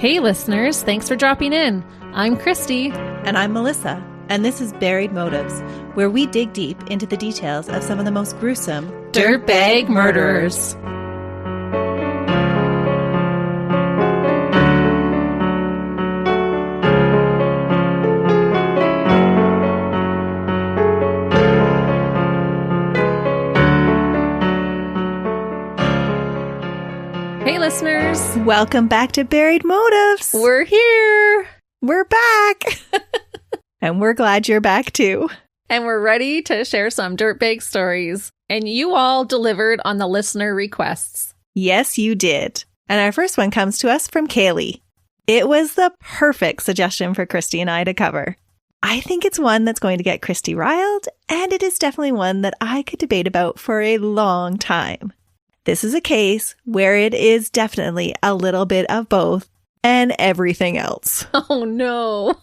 Hey listeners, thanks for dropping in. I'm Christy. And I'm Melissa. And this is Buried Motives, where we dig deep into the details of some of the most gruesome dirtbag murderers. Hey listeners. Welcome back to Buried Motives. We're here. We're back. And we're glad you're back too. And we're ready to share some dirtbag stories. And you all delivered on the listener requests. Yes, you did. And our first one comes to us from Kaylee. It was the perfect suggestion for Christy and I to cover. I think it's one that's going to get Christy riled, and it is definitely one that I could debate about for a long time. This is a case where it is definitely a little bit of both and everything else. Oh no.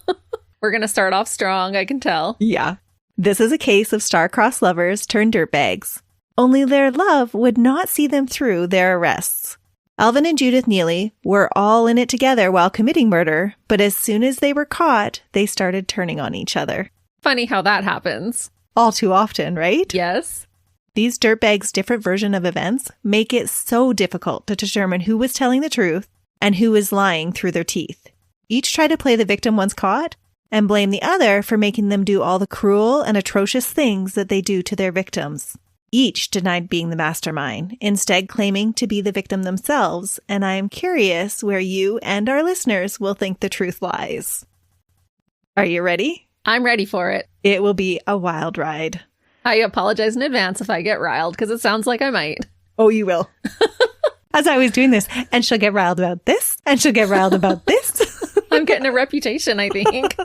We're going to start off strong, I can tell. Yeah. This is a case of star-crossed lovers turned dirtbags. Only their love would not see them through their arrests. Alvin and Judith Neeley were all in it together while committing murder, but as soon as they were caught, they started turning on each other. Funny how that happens. All too often, right? Yes. These dirtbags' different version of events make it so difficult to determine who was telling the truth and who was lying through their teeth. Each tried to play the victim once caught and blame the other for making them do all the cruel and atrocious things that they do to their victims. Each denied being the mastermind, instead claiming to be the victim themselves, and I am curious where you and our listeners will think the truth lies. Are you ready? I'm ready for it. It will be a wild ride. I apologize in advance if I get riled, because it sounds like I might. Oh, you will. As I was doing this, and she'll get riled about this, and she'll get riled about this. I'm getting a reputation, I think.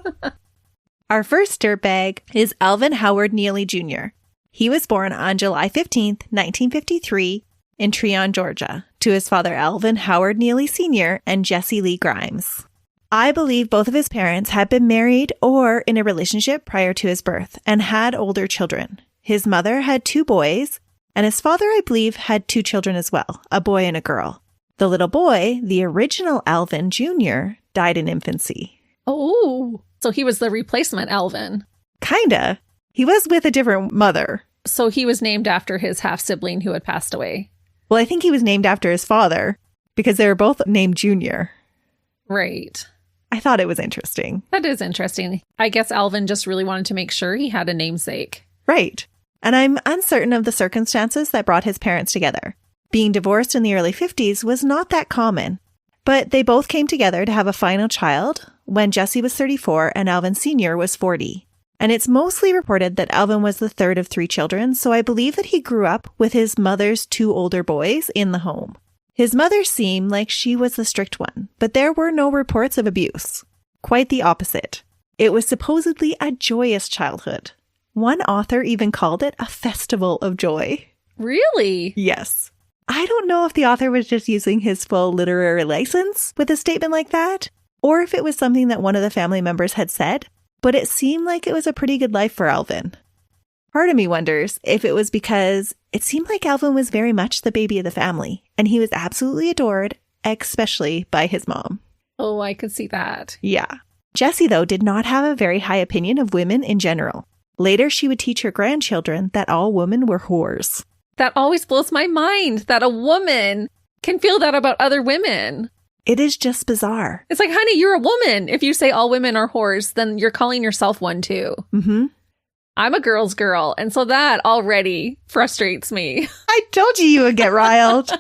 Our first dirtbag is Alvin Howard Neeley Jr. He was born on July 15th, 1953, in Treon, Georgia, to his father Alvin Howard Neeley Sr. and Jessie Lee Grimes. I believe both of his parents had been married or in a relationship prior to his birth and had older children. His mother had 2 boys, and his father, I believe, had 2 children as well, a boy and a girl. The little boy, the original Alvin Jr., died in infancy. Oh, so he was the replacement Alvin. Kinda. He was with a different mother. So he was named after his half-sibling who had passed away. Well, I think he was named after his father because they were both named Junior. Right. I thought it was interesting. That is interesting. I guess Alvin just really wanted to make sure he had a namesake. Right. And I'm uncertain of the circumstances that brought his parents together. Being divorced in the early 50s was not that common. But they both came together to have a final child when Jessie was 34 and Alvin Sr. was 40. And it's mostly reported that Alvin was the third of 3 children, so I believe that he grew up with his mother's 2 older boys in the home. His mother seemed like she was the strict one, but there were no reports of abuse. Quite the opposite. It was supposedly a joyous childhood. One author even called it a festival of joy. Really? Yes. I don't know if the author was just using his full literary license with a statement like that, or if it was something that one of the family members had said, but it seemed like it was a pretty good life for Alvin. Part of me wonders if it was because it seemed like Alvin was very much the baby of the family, and he was absolutely adored, especially by his mom. Oh, I could see that. Yeah. Jessie, though, did not have a very high opinion of women in general. Later, she would teach her grandchildren that all women were whores. That always blows my mind that a woman can feel that about other women. It is just bizarre. It's like, honey, you're a woman. If you say all women are whores, then you're calling yourself one too. Mm-hmm. I'm a girl's girl, and so that already frustrates me. I told you would get riled.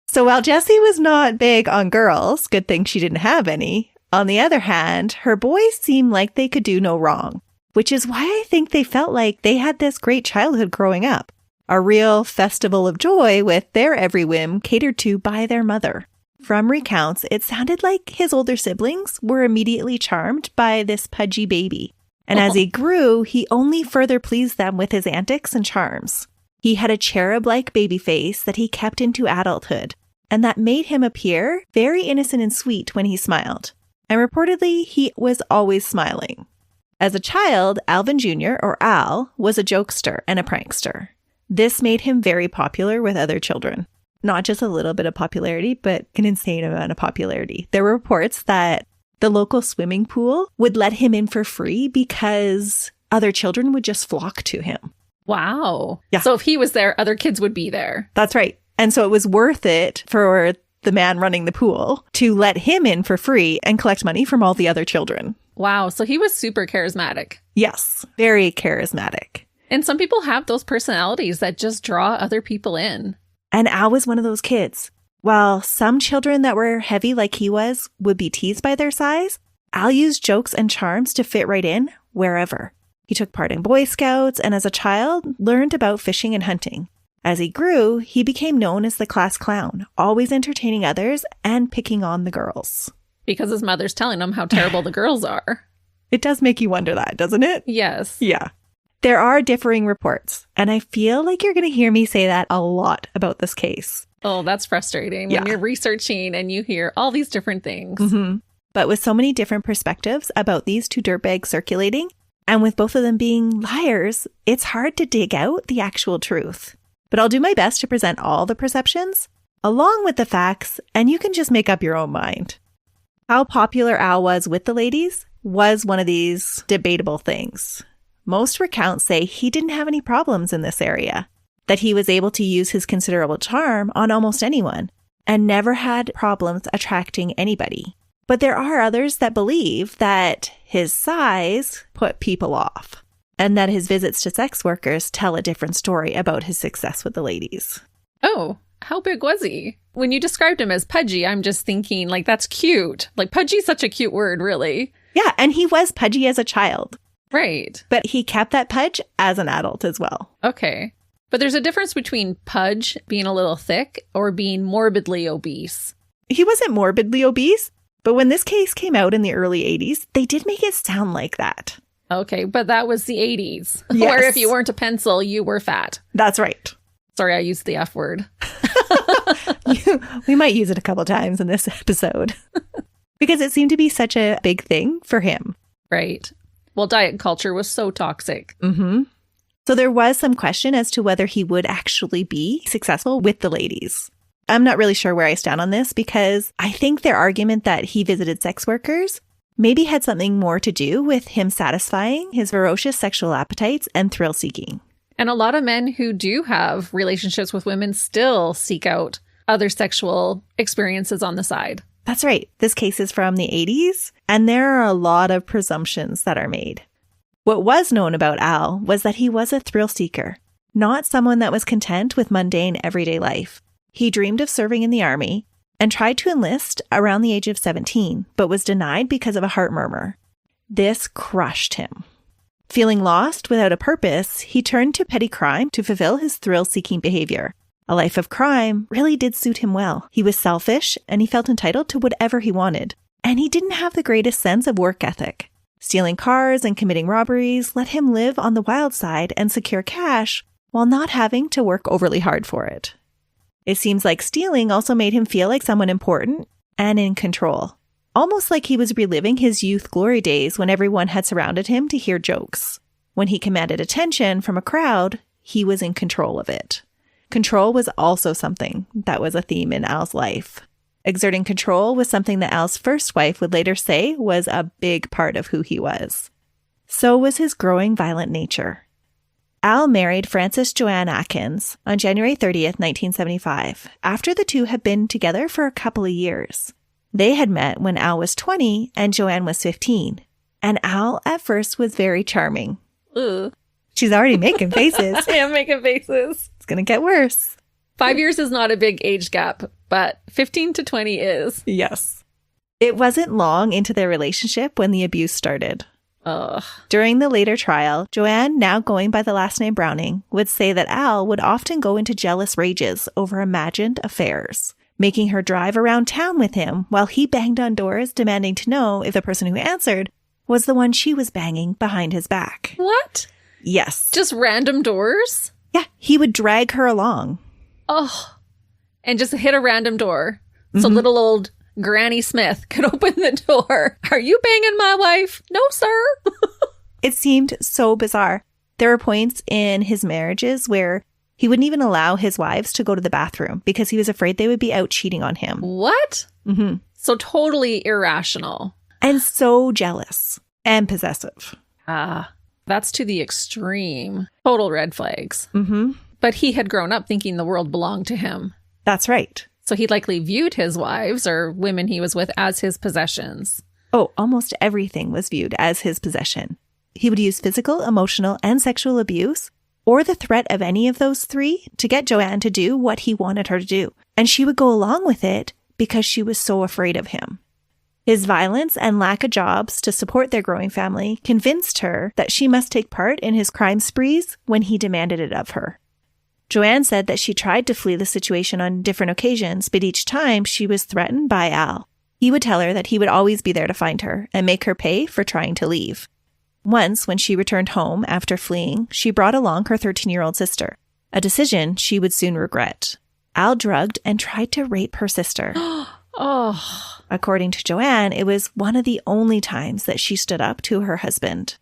So while Jessie was not big on girls, good thing she didn't have any, on the other hand, her boys seemed like they could do no wrong, which is why I think they felt like they had this great childhood growing up. A real festival of joy with their every whim catered to by their mother. From recounts, it sounded like his older siblings were immediately charmed by this pudgy baby. And as he grew, he only further pleased them with his antics and charms. He had a cherub-like baby face that he kept into adulthood, and that made him appear very innocent and sweet when he smiled. And reportedly, he was always smiling. As a child, Alvin Jr., or Al, was a jokester and a prankster. This made him very popular with other children. not just a little bit of popularity, but an insane amount of popularity. There were reports that the local swimming pool would let him in for free because other children would just flock to him. Wow. Yeah. So if he was there, other kids would be there. That's right. And so it was worth it for the man running the pool to let him in for free and collect money from all the other children. Wow. So he was super charismatic. Yes, very charismatic. And some people have those personalities that just draw other people in. And Al was one of those kids. While some children that were heavy like he was would be teased by their size, Al used jokes and charms to fit right in wherever. He took part in Boy Scouts and as a child learned about fishing and hunting. As he grew, he became known as the class clown, always entertaining others and picking on the girls. Because his mother's telling him how terrible the girls are. It does make you wonder that, doesn't it? Yes. Yeah. There are differing reports, and I feel like you're going to hear me say that a lot about this case. Oh, that's frustrating when you're researching and you hear all these different things. Mm-hmm. But with so many different perspectives about these two dirtbags circulating, and with both of them being liars, it's hard to dig out the actual truth. But I'll do my best to present all the perceptions, along with the facts, and you can just make up your own mind. How popular Al was with the ladies was one of these debatable things. Most recounts say he didn't have any problems in this area, that he was able to use his considerable charm on almost anyone, and never had problems attracting anybody. But there are others that believe that his size put people off, and that his visits to sex workers tell a different story about his success with the ladies. Oh, how big was he? When you described him as pudgy, I'm just thinking, like, that's cute. Like, pudgy is such a cute word, really. Yeah, and he was pudgy as a child. Right. But he kept that pudge as an adult as well. Okay. But there's a difference between pudge, being a little thick, or being morbidly obese. He wasn't morbidly obese, but when this case came out in the early 80s, they did make it sound like that. Okay, but that was the 80s, Yes. where if you weren't a pencil, you were fat. That's right. Sorry, I used the F word. We might use it a couple times in this episode because it seemed to be such a big thing for him. Right. Well, diet culture was so toxic. Mm-hmm. So there was some question as to whether he would actually be successful with the ladies. I'm not really sure where I stand on this because I think their argument that he visited sex workers maybe had something more to do with him satisfying his ferocious sexual appetites and thrill seeking. And a lot of men who do have relationships with women still seek out other sexual experiences on the side. That's right. This case is from the 80s, and there are a lot of presumptions that are made. What was known about Al was that he was a thrill seeker, not someone that was content with mundane everyday life. He dreamed of serving in the army and tried to enlist around the age of 17, but was denied because of a heart murmur. This crushed him. Feeling lost without a purpose, he turned to petty crime to fulfill his thrill-seeking behavior. A life of crime really did suit him well. He was selfish, and he felt entitled to whatever he wanted. And he didn't have the greatest sense of work ethic. Stealing cars and committing robberies let him live on the wild side and secure cash while not having to work overly hard for it. It seems like stealing also made him feel like someone important and in control. Almost like he was reliving his youth glory days when everyone had surrounded him to hear jokes. When he commanded attention from a crowd, he was in control of it. Control was also something that was a theme in Al's life. Exerting control was something that Al's first wife would later say was a big part of who he was. So was his growing violent nature. Al married Frances Joanne Atkins on January 30th, 1975, after the two had been together for a couple of years. They had met when Al was 20 and Joanne was 15. And Al at first was very charming. Ugh. She's already making faces. I am making faces. It's going to get worse. 5 years is not a big age gap, but 15 to 20 is. Yes. It wasn't long into their relationship when the abuse started. Ugh. During the later trial, Joanne, now going by the last name Browning, would say that Al would often go into jealous rages over imagined affairs, making her drive around town with him while he banged on doors demanding to know if the person who answered was the one she was banging behind his back. What? Yes. Just random doors? Yeah, he would drag her along. Oh, and just hit a random door. So little old Granny Smith could open the door. Are you banging my wife? No, sir. It seemed so bizarre. There were points in his marriages where He wouldn't even allow his wives to go to the bathroom because he was afraid they would be out cheating on him. What? Mm-hmm. So totally irrational. And so jealous and possessive. That's to the extreme. Total red flags. Mm-hmm. But he had grown up thinking the world belonged to him. That's right. So he likely viewed his wives or women he was with as his possessions. Oh, almost everything was viewed as his possession. He would use physical, emotional, and sexual abuse, or the threat of any of those three, to get Joanne to do what he wanted her to do. And she would go along with it because she was so afraid of him. His violence and lack of jobs to support their growing family convinced her that she must take part in his crime sprees when he demanded it of her. Joanne said that she tried to flee the situation on different occasions, but each time she was threatened by Al. He would tell her that he would always be there to find her and make her pay for trying to leave. Once, when she returned home after fleeing, she brought along her 13-year-old sister, a decision she would soon regret. Al drugged and tried to rape her sister. Oh. According to Joanne, it was one of the only times that she stood up to her husband.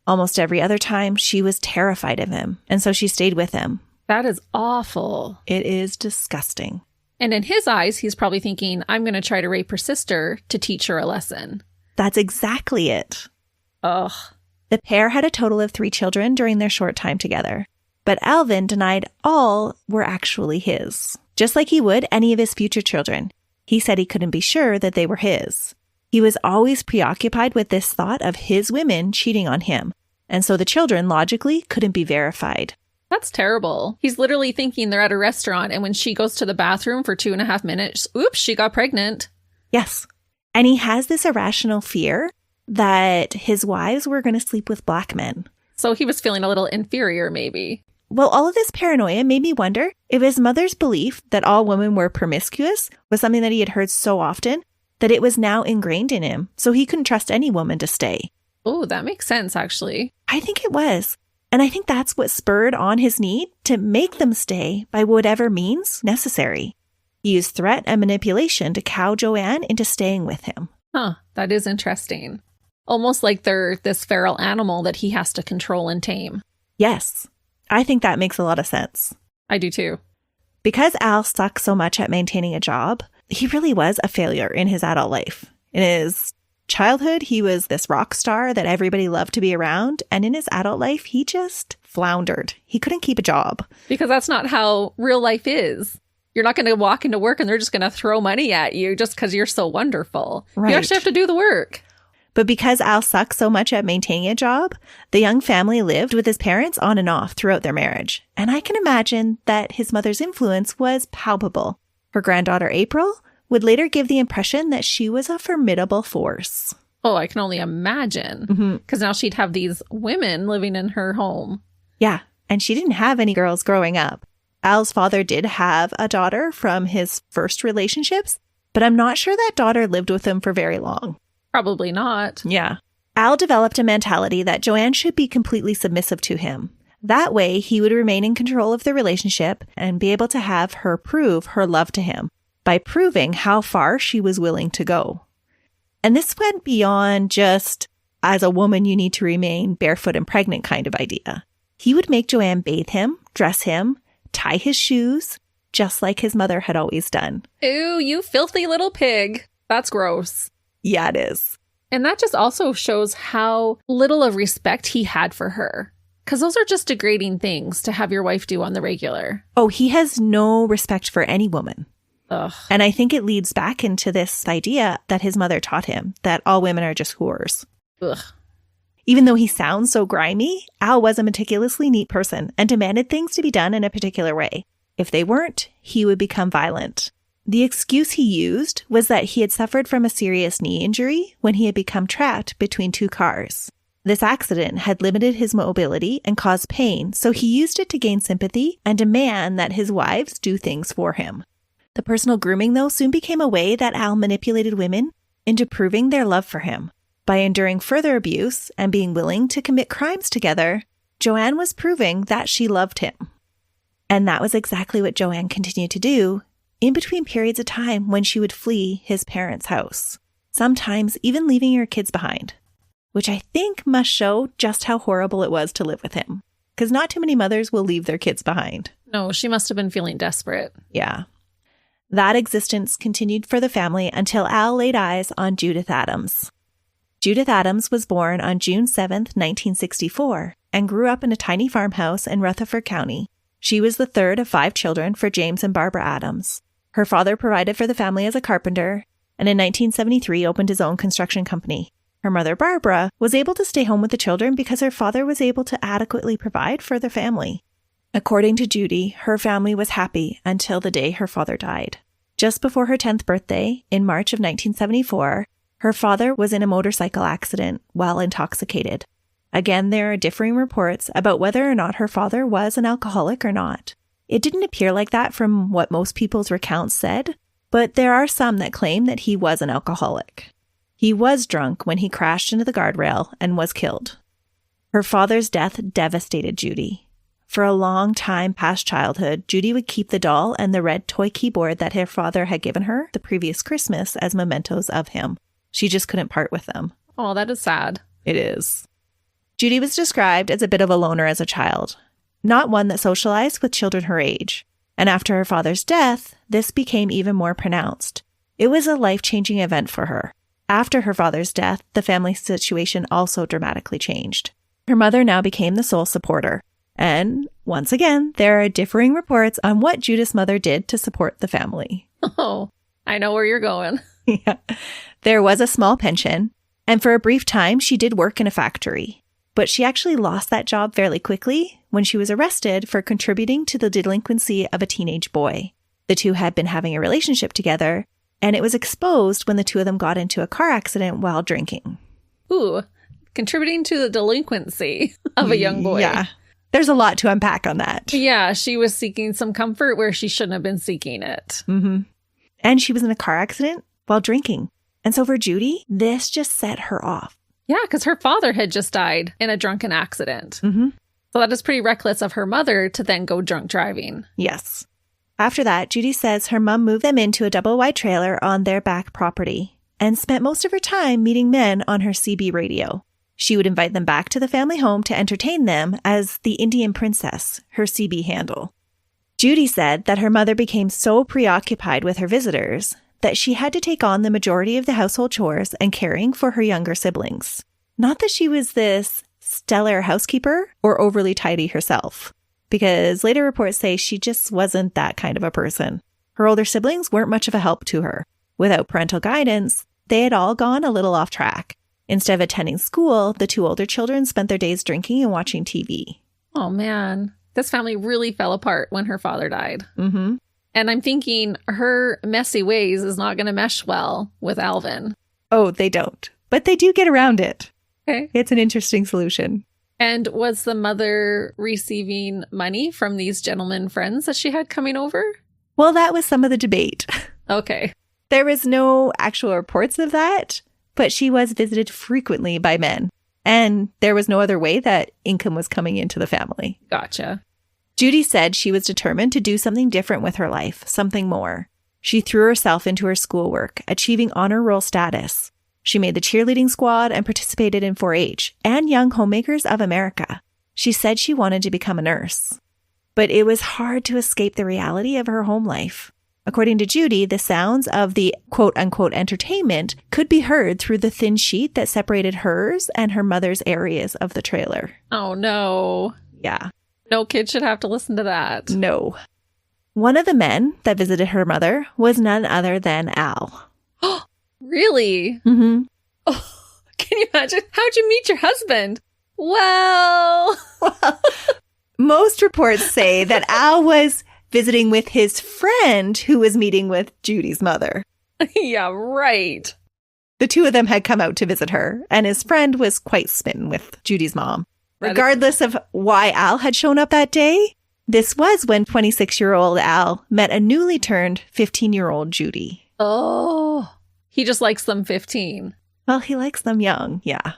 Almost every other time, she was terrified of him, and so she stayed with him. That is awful. It is disgusting. And in his eyes, he's probably thinking, I'm going to try to rape her sister to teach her a lesson. That's exactly it. Ugh. The pair had a total of 3 children during their short time together. But Alvin denied all were actually his, just like he would any of his future children. He said he couldn't be sure that they were his. He was always preoccupied with this thought of his women cheating on him, and so the children logically couldn't be verified. That's terrible. He's literally thinking they're at a restaurant, and when she goes to the bathroom for 2.5 minutes, oops, she got pregnant. Yes. And he has this irrational fear that his wives were going to sleep with black men. So he was feeling a little inferior, maybe. Well, all of this paranoia made me wonder if his mother's belief that all women were promiscuous was something that he had heard so often that it was now ingrained in him, so he couldn't trust any woman to stay. Oh, that makes sense, actually. I think it was. And I think that's what spurred on his need to make them stay by whatever means necessary. He used threat and manipulation to cow Joanne into staying with him. Huh, that is interesting. Almost like they're this feral animal that he has to control and tame. Yes, I think that makes a lot of sense. I do too. Because Al sucked so much at maintaining a job, he really was a failure in his adult life. In his childhood, he was this rock star that everybody loved to be around. And in his adult life, he just floundered. He couldn't keep a job. Because that's not how real life is. You're not going to walk into work and they're just going to throw money at you just because you're so wonderful. Right. You actually have to do the work. But because Al sucked so much at maintaining a job, the young family lived with his parents on and off throughout their marriage. And I can imagine that his mother's influence was palpable. Her granddaughter, April, would later give the impression that she was a formidable force. Oh, I can only imagine. Because now she'd have these women living in her home. Yeah, and she didn't have any girls growing up. Al's father did have a daughter from his first relationships, but I'm not sure that daughter lived with him for very long. Probably not. Yeah. Al developed a mentality that Joanne should be completely submissive to him. That way, he would remain in control of the relationship and be able to have her prove her love to him by proving how far she was willing to go. And this went beyond just, as a woman, you need to remain barefoot and pregnant kind of idea. He would make Joanne bathe him, dress him, tie his shoes, just like his mother had always done. Ew, you filthy little pig. That's gross. Yeah, it is. And that just also shows how little of respect he had for her. Because those are just degrading things to have your wife do on the regular. Oh, he has no respect for any woman. Ugh. And I think it leads back into this idea that his mother taught him, that all women are just whores. Ugh. Even though he sounds so grimy, Al was a meticulously neat person and demanded things to be done in a particular way. If they weren't, he would become violent. The excuse he used was that he had suffered from a serious knee injury when he had become trapped between 2 cars. This accident had limited his mobility and caused pain, so he used it to gain sympathy and demand that his wives do things for him. The personal grooming, though, soon became a way that Al manipulated women into proving their love for him. By enduring further abuse and being willing to commit crimes together, Joanne was proving that she loved him. And that was exactly what Joanne continued to do in between periods of time when she would flee his parents' house, sometimes even leaving her kids behind, which I think must show just how horrible it was to live with him, because not too many mothers will leave their kids behind. No, she must have been feeling desperate. Yeah. That existence continued for the family until Al laid eyes on Judith Adams. Judith Adams was born on June 7th, 1964, and grew up in a tiny farmhouse in Rutherford County. She was the third of 5 children for James and Barbara Adams. Her father provided for the family as a carpenter, and in 1973 opened his own construction company. Her mother, Barbara, was able to stay home with the children because her father was able to adequately provide for the family. According to Judy, her family was happy until the day her father died. Just before her 10th birthday, in March of 1974, her father was in a motorcycle accident while intoxicated. Again, there are differing reports about whether or not her father was an alcoholic or not. It didn't appear like that from what most people's recounts said, but there are some that claim that he was an alcoholic. He was drunk when he crashed into the guardrail and was killed. Her father's death devastated Judy. For a long time past childhood, Judy would keep the doll and the red toy keyboard that her father had given her the previous Christmas as mementos of him. She just couldn't part with them. Oh, that is sad. It is. Judy was described as a bit of a loner as a child, not one that socialized with children her age. And after her father's death, this became even more pronounced. It was a life-changing event for her. After her father's death, the family situation also dramatically changed. Her mother now became the sole supporter. And once again, there are differing reports on what Judith's mother did to support the family. Oh, I know where you're going. Yeah. There was a small pension, and for a brief time, she did work in a factory. But she actually lost that job fairly quickly when she was arrested for contributing to the delinquency of a teenage boy. The two had been having a relationship together, and it was exposed when the two of them got into a car accident while drinking. Ooh, contributing to the delinquency of a young boy. Yeah. There's a lot to unpack on that. Yeah, she was seeking some comfort where she shouldn't have been seeking it. Mm-hmm. And she was in a car accident while drinking. And so for Judy, this just set her off. Yeah, because her father had just died in a drunken accident. Mm-hmm. So that is pretty reckless of her mother to then go drunk driving. Yes. After that, Judy says her mom moved them into a double-wide trailer on their back property and spent most of her time meeting men on her CB radio. She would invite them back to the family home to entertain them as the Indian Princess, her CB handle. Judy said that her mother became so preoccupied with her visitors that she had to take on the majority of the household chores and caring for her younger siblings. Not that she was this stellar housekeeper or overly tidy herself, because later reports say she just wasn't that kind of a person. Her older siblings weren't much of a help to her. Without parental guidance, they had all gone a little off track. Instead of attending school, the 2 older children spent their days drinking and watching TV. Oh, man. This family really fell apart when her father died. Mm-hmm. And I'm thinking her messy ways is not going to mesh well with Alvin. Oh, they don't. But they do get around it. Okay. It's an interesting solution. And was the mother receiving money from these gentlemen friends that she had coming over? Well, that was some of the debate. Okay. There was no actual reports of that, but she was visited frequently by men. And there was no other way that income was coming into the family. Gotcha. Judy said she was determined to do something different with her life, something more. She threw herself into her schoolwork, achieving honor roll status. She made the cheerleading squad and participated in 4-H and Young Homemakers of America. She said she wanted to become a nurse. But it was hard to escape the reality of her home life. According to Judy, the sounds of the quote-unquote entertainment could be heard through the thin sheet that separated hers and her mother's areas of the trailer. Oh, no. Yeah. No kid should have to listen to that. No. One of the men that visited her mother was none other than Al. Really? Mm-hmm. Oh, can you imagine? How'd you meet your husband? Well, most reports say that Al was visiting with his friend who was meeting with Judy's mother. Yeah, right. The two of them had come out to visit her, and his friend was quite smitten with Judy's mom. Regardless of why Al had shown up that day, this was when 26-year-old Al met a newly turned 15-year-old Judy. Oh, he just likes them 15. Well, he likes them young, yeah.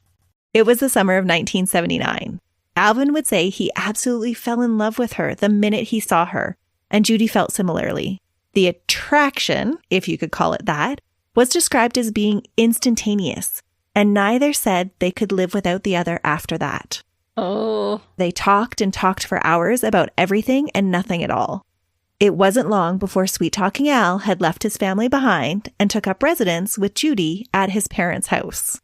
It was the summer of 1979. Alvin would say he absolutely fell in love with her the minute he saw her, and Judy felt similarly. The attraction, if you could call it that, was described as being instantaneous, and neither said they could live without the other after that. Oh. Oh. They talked and talked for hours about everything and nothing at all. It wasn't long before sweet-talking Al had left his family behind and took up residence with Judy at his parents' house.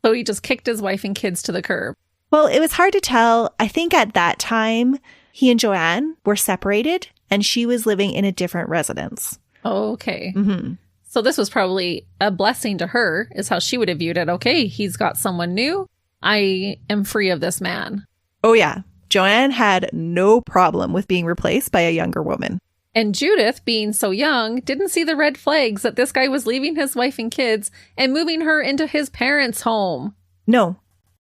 So he just kicked his wife and kids to the curb. Well, it was hard to tell. I think at that time, he and Joanne were separated and she was living in a different residence. Okay. Mm-hmm. So this was probably a blessing to her, is how she would have viewed it. Okay, he's got someone new. I am free of this man. Oh, yeah. Joanne had no problem with being replaced by a younger woman. And Judith, being so young, didn't see the red flags that this guy was leaving his wife and kids and moving her into his parents' home. No.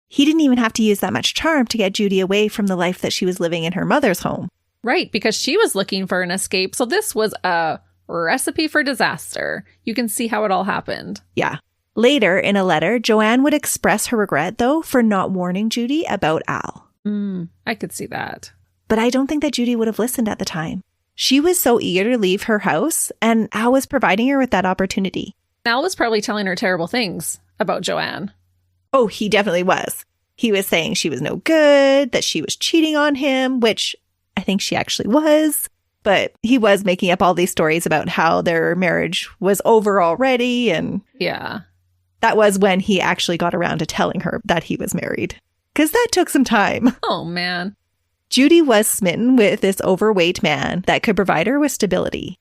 He didn't even have to use that much charm to get Judy away from the life that she was living in her mother's home. Right, because she was looking for an escape. So this was a recipe for disaster. You can see how it all happened. Yeah. Later, in a letter, Joanne would express her regret, though, for not warning Judy about Al. I could see that. But I don't think that Judy would have listened at the time. She was so eager to leave her house, and Al was providing her with that opportunity. Al was probably telling her terrible things about Joanne. Oh, he definitely was. He was saying she was no good, that she was cheating on him, which I think she actually was. But he was making up all these stories about how their marriage was over already. And yeah, that was when he actually got around to telling her that he was married. Because that took some time. Oh, man. Judy was smitten with this overweight man that could provide her with stability.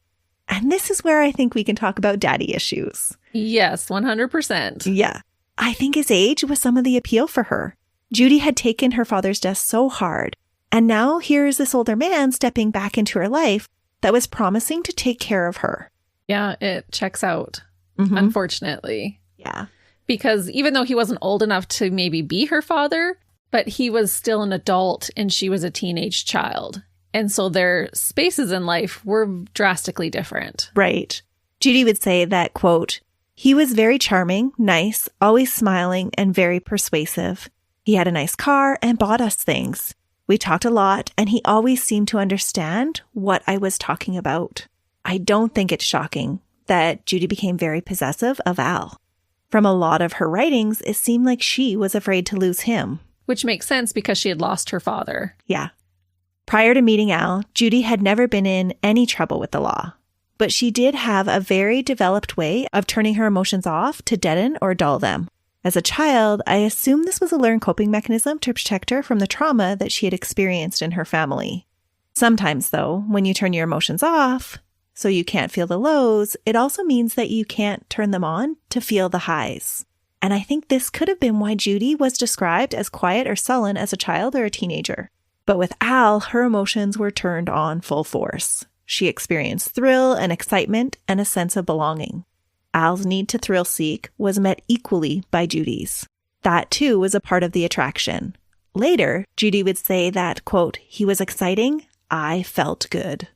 And this is where I think we can talk about daddy issues. Yes, 100%. Yeah. I think his age was some of the appeal for her. Judy had taken her father's death so hard. And now here's this older man stepping back into her life that was promising to take care of her. Yeah, it checks out, unfortunately. Yeah. Because even though he wasn't old enough to maybe be her father, but he was still an adult and she was a teenage child. And so their spaces in life were drastically different. Right. Judy would say that, quote, he was very charming, nice, always smiling, and very persuasive. He had a nice car and bought us things. We talked a lot, and he always seemed to understand what I was talking about. I don't think it's shocking that Judy became very possessive of Al. From a lot of her writings, it seemed like she was afraid to lose him. Which makes sense because she had lost her father. Yeah. Prior to meeting Al, Judy had never been in any trouble with the law. But she did have a very developed way of turning her emotions off to deaden or dull them. As a child, I assume this was a learned coping mechanism to protect her from the trauma that she had experienced in her family. Sometimes, though, when you turn your emotions off, so you can't feel the lows, it also means that you can't turn them on to feel the highs. And I think this could have been why Judy was described as quiet or sullen as a child or a teenager. But with Al, her emotions were turned on full force. She experienced thrill and excitement and a sense of belonging. Al's need to thrill seek was met equally by Judy's. That, too, was a part of the attraction. Later, Judy would say that, quote, he was exciting, I felt good.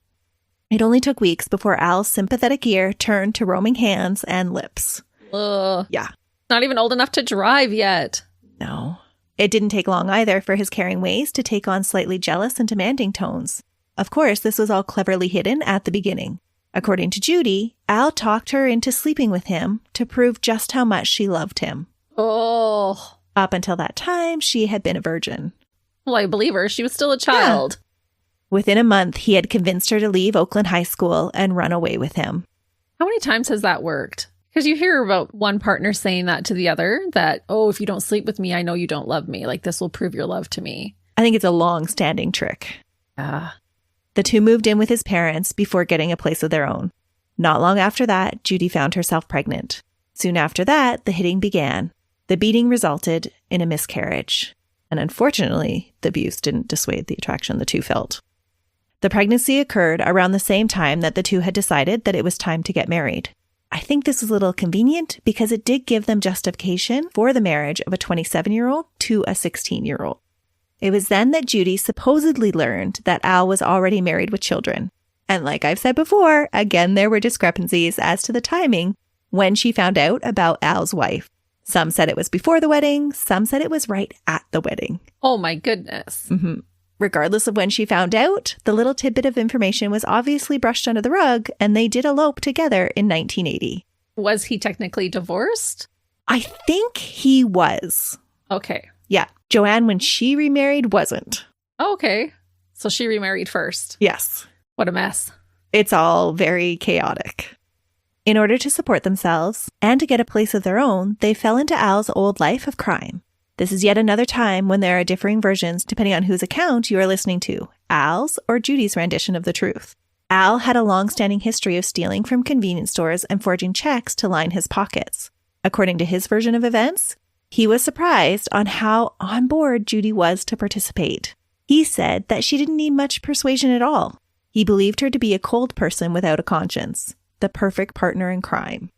It only took weeks before Al's sympathetic ear turned to roaming hands and lips. Ugh. Yeah. Not even old enough to drive yet. No. It didn't take long either for his caring ways to take on slightly jealous and demanding tones. Of course, this was all cleverly hidden at the beginning. According to Judy, Al talked her into sleeping with him to prove just how much she loved him. Oh. Up until that time, she had been a virgin. Well, I believe her. She was still a child. Yeah. Within a month, he had convinced her to leave Oakland High School and run away with him. How many times has that worked? Because you hear about one partner saying that to the other, that, oh, if you don't sleep with me, I know you don't love me. Like, this will prove your love to me. I think it's a long-standing trick. The two moved in with his parents before getting a place of their own. Not long after that, Judy found herself pregnant. Soon after that, the hitting began. The beating resulted in a miscarriage. And unfortunately, the abuse didn't dissuade the attraction the two felt. The pregnancy occurred around the same time that the two had decided that it was time to get married. I think this was a little convenient because it did give them justification for the marriage of a 27-year-old to a 16-year-old. It was then that Judy supposedly learned that Al was already married with children. And like I've said before, again, there were discrepancies as to the timing when she found out about Al's wife. Some said it was before the wedding. Some said it was right at the wedding. Oh my goodness. Mm-hmm. Regardless of when she found out, the little tidbit of information was obviously brushed under the rug, and they did elope together in 1980. Was he technically divorced? I think he was. Okay. Yeah. Joanne, when she remarried, wasn't. Oh, okay. So she remarried first. Yes. What a mess. It's all very chaotic. In order to support themselves and to get a place of their own, they fell into Al's old life of crime. This is yet another time when there are differing versions depending on whose account you are listening to, Al's or Judy's rendition of the truth. Al had a long-standing history of stealing from convenience stores and forging checks to line his pockets. According to his version of events, he was surprised on how on board Judy was to participate. He said that she didn't need much persuasion at all. He believed her to be a cold person without a conscience, the perfect partner in crime.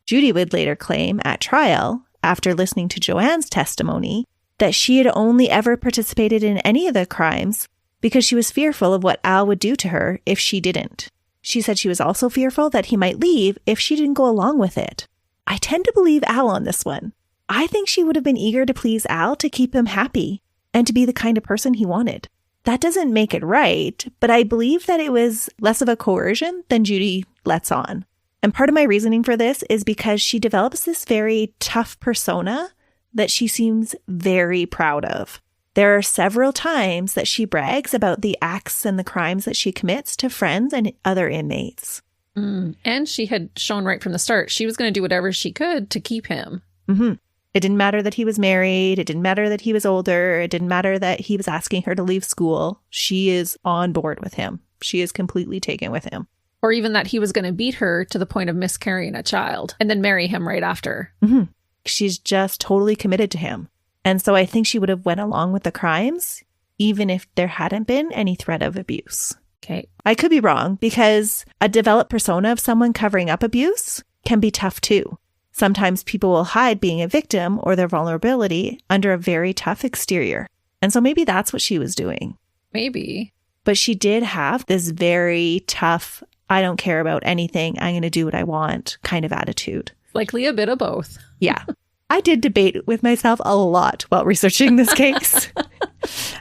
Judy would later claim at trial, after listening to Joanne's testimony, that she had only ever participated in any of the crimes because she was fearful of what Al would do to her if she didn't. She said she was also fearful that he might leave if she didn't go along with it. I tend to believe Al on this one. I think she would have been eager to please Al to keep him happy and to be the kind of person he wanted. That doesn't make it right, but I believe that it was less of a coercion than Judy lets on. And part of my reasoning for this is because she develops this very tough persona that she seems very proud of. There are several times that she brags about the acts and the crimes that she commits to friends and other inmates. And she had shown right from the start she was going to do whatever she could to keep him. Mm-hmm. It didn't matter that he was married. It didn't matter that he was older. It didn't matter that he was asking her to leave school. She is on board with him. She is completely taken with him. Or even that he was going to beat her to the point of miscarrying a child and then marry him right after. Mm-hmm. She's just totally committed to him. And so I think she would have went along with the crimes, even if there hadn't been any threat of abuse. Okay. I could be wrong because a developed persona of someone covering up abuse can be tough too. Sometimes people will hide being a victim or their vulnerability under a very tough exterior. And so maybe that's what she was doing. Maybe. But she did have this very tough, I don't care about anything, I'm going to do what I want kind of attitude. Likely a bit of both. Yeah. I did debate with myself a lot while researching this case.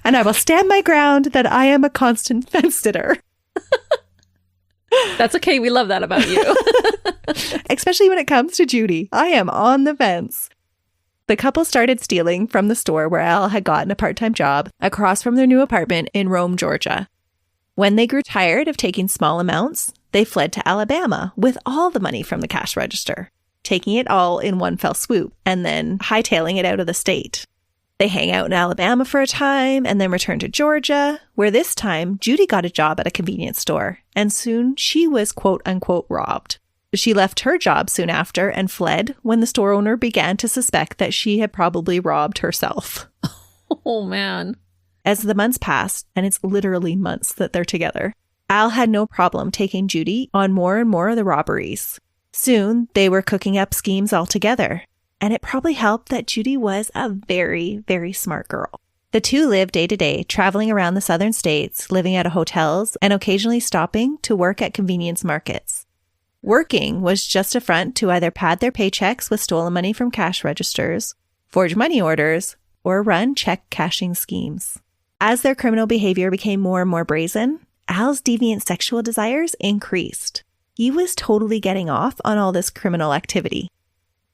And I will stand my ground that I am a constant fence sitter. That's okay. We love that about you. Especially when it comes to Judy. I am on the fence. The couple started stealing from the store where Al had gotten a part-time job across from their new apartment in Rome, Georgia. When they grew tired of taking small amounts, they fled to Alabama with all the money from the cash register, taking it all in one fell swoop and then hightailing it out of the state. They hang out in Alabama for a time and then return to Georgia, where this time Judy got a job at a convenience store, and soon she was quote-unquote robbed. She left her job soon after and fled when the store owner began to suspect that she had probably robbed herself. Oh, man. As the months passed, and it's literally months that they're together, Al had no problem taking Judy on more and more of the robberies. Soon, they were cooking up schemes all together. And it probably helped that Judy was a very, very smart girl. The two lived day to day, traveling around the southern states, living out of hotels, and occasionally stopping to work at convenience markets. Working was just a front to either pad their paychecks with stolen money from cash registers, forge money orders, or run check cashing schemes. As their criminal behavior became more and more brazen, Al's deviant sexual desires increased. He was totally getting off on all this criminal activity.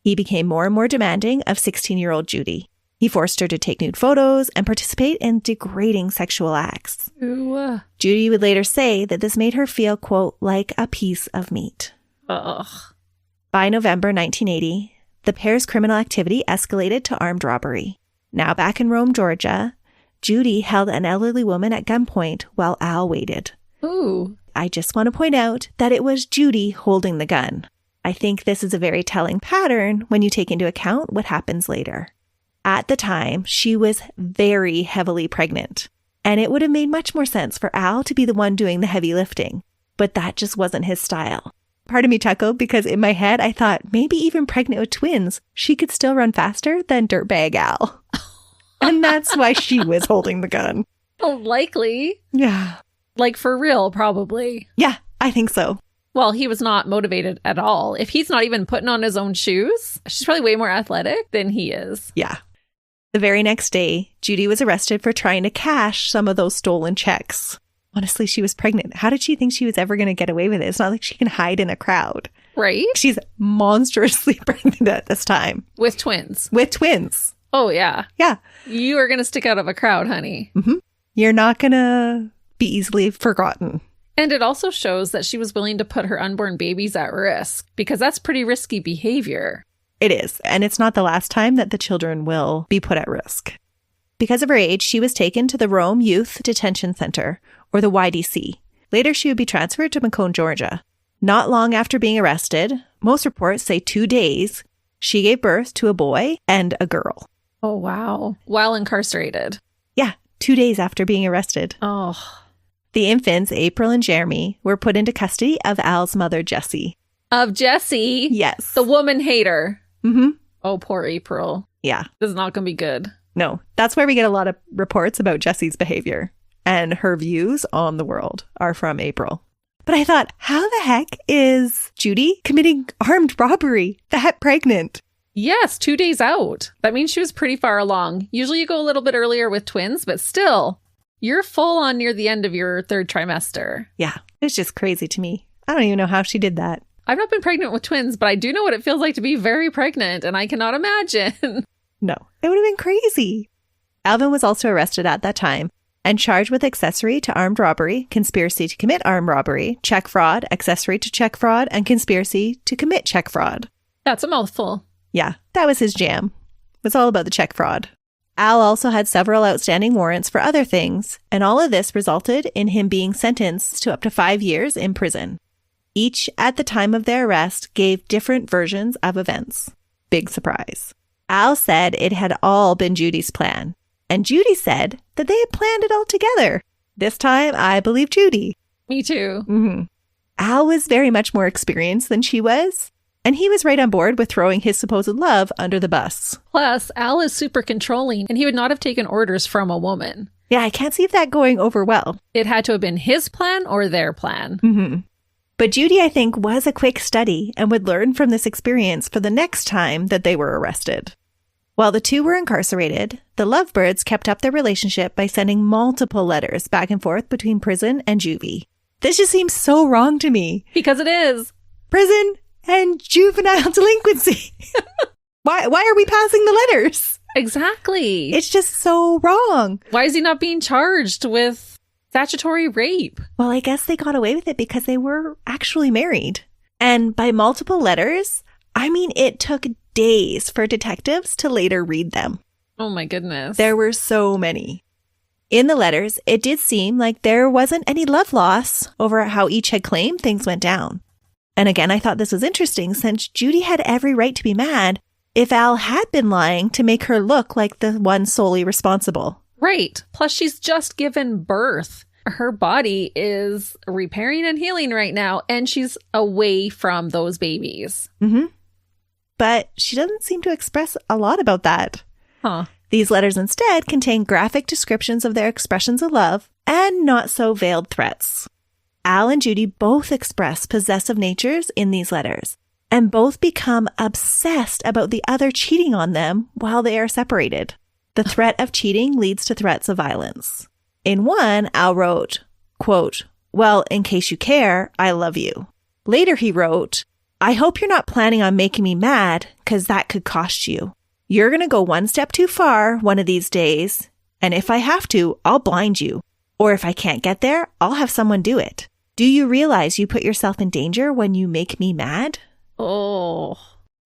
He became more and more demanding of 16-year-old Judy. He forced her to take nude photos and participate in degrading sexual acts. Ooh. Judy would later say that this made her feel, quote, like a piece of meat. Ugh. By November 1980, the pair's criminal activity escalated to armed robbery. Now back in Rome, Georgia, Judy held an elderly woman at gunpoint while Al waited. Ooh. I just want to point out that it was Judy holding the gun. I think this is a very telling pattern when you take into account what happens later. At the time, she was very heavily pregnant, and it would have made much more sense for Al to be the one doing the heavy lifting, but that just wasn't his style. Part of me chuckled because in my head, I thought maybe even pregnant with twins, she could still run faster than dirtbag Al. And that's why she was holding the gun. Oh, likely. Yeah. Like for real, probably. Yeah, I think so. Well, he was not motivated at all. If he's not even putting on his own shoes, she's probably way more athletic than he is. Yeah. The very next day, Judy was arrested for trying to cash some of those stolen checks. Honestly, she was pregnant. How did she think she was ever going to get away with it? It's not like she can hide in a crowd. Right? She's monstrously pregnant at this time. With twins. With twins. Oh, yeah. Yeah. You are going to stick out of a crowd, honey. Mm-hmm. You're not going to be easily forgotten. And it also shows that she was willing to put her unborn babies at risk, because that's pretty risky behavior. It is. And it's not the last time that the children will be put at risk. Because of her age, she was taken to the Rome Youth Detention Center, or the YDC. Later, she would be transferred to Macomb, Georgia. Not long after being arrested, most reports say 2 days, she gave birth to a boy and a girl. Oh, wow. While incarcerated. Yeah, 2 days after being arrested. Oh. The infants, April and Jeremy, were put into custody of Al's mother, Jessie. Of Jessie? Yes. The woman hater. Mm-hmm. Oh, poor April. Yeah. This is not going to be good. No, that's where we get a lot of reports about Jessie's behavior. And her views on the world are from April. But I thought, how the heck is Judy committing armed robbery that pregnant? Yes, 2 days out. That means she was pretty far along. Usually you go a little bit earlier with twins, but still, you're full on near the end of your third trimester. Yeah, it's just crazy to me. I don't even know how she did that. I've not been pregnant with twins, but I do know what it feels like to be very pregnant, and I cannot imagine. No, it would have been crazy. Alvin was also arrested at that time and charged with accessory to armed robbery, conspiracy to commit armed robbery, check fraud, accessory to check fraud, and conspiracy to commit check fraud. That's a mouthful. Yeah, that was his jam. It was all about the check fraud. Al also had several outstanding warrants for other things, and all of this resulted in him being sentenced to up to 5 years in prison. Each, at the time of their arrest, gave different versions of events. Big surprise. Al said it had all been Judy's plan, and Judy said that they had planned it all together. This time, I believe Judy. Me too. Mm-hmm. Al was very much more experienced than she was, and he was right on board with throwing his supposed love under the bus. Plus, Al is super controlling, and he would not have taken orders from a woman. Yeah, I can't see that going over well. It had to have been his plan or their plan. Mm-hmm. But Judy, I think, was a quick study and would learn from this experience for the next time that they were arrested. While the two were incarcerated, the lovebirds kept up their relationship by sending multiple letters back and forth between prison and juvie. This just seems so wrong to me. Because it is. Prison and juvenile delinquency. Why are we passing the letters? Exactly. It's just so wrong. Why is he not being charged with statutory rape? Well, I guess they got away with it because they were actually married. And by multiple letters, I mean it took days for detectives to later read them. Oh my goodness. There were so many. In the letters, it did seem like there wasn't any love loss over how each had claimed things went down. And again, I thought this was interesting since Judy had every right to be mad if Al had been lying to make her look like the one solely responsible. Right. Plus, she's just given birth. Her body is repairing and healing right now, and she's away from those babies. Mm-hmm. But she doesn't seem to express a lot about that. Huh. These letters instead contain graphic descriptions of their expressions of love and not so veiled threats. Al and Judy both express possessive natures in these letters, and both become obsessed about the other cheating on them while they are separated. The threat of cheating leads to threats of violence. In one, Al wrote, quote, "Well, in case you care, I love you." Later he wrote, "I hope you're not planning on making me mad, because that could cost you. You're going to go one step too far one of these days, and if I have to, I'll blind you. Or if I can't get there, I'll have someone do it. Do you realize you put yourself in danger when you make me mad?" Oh.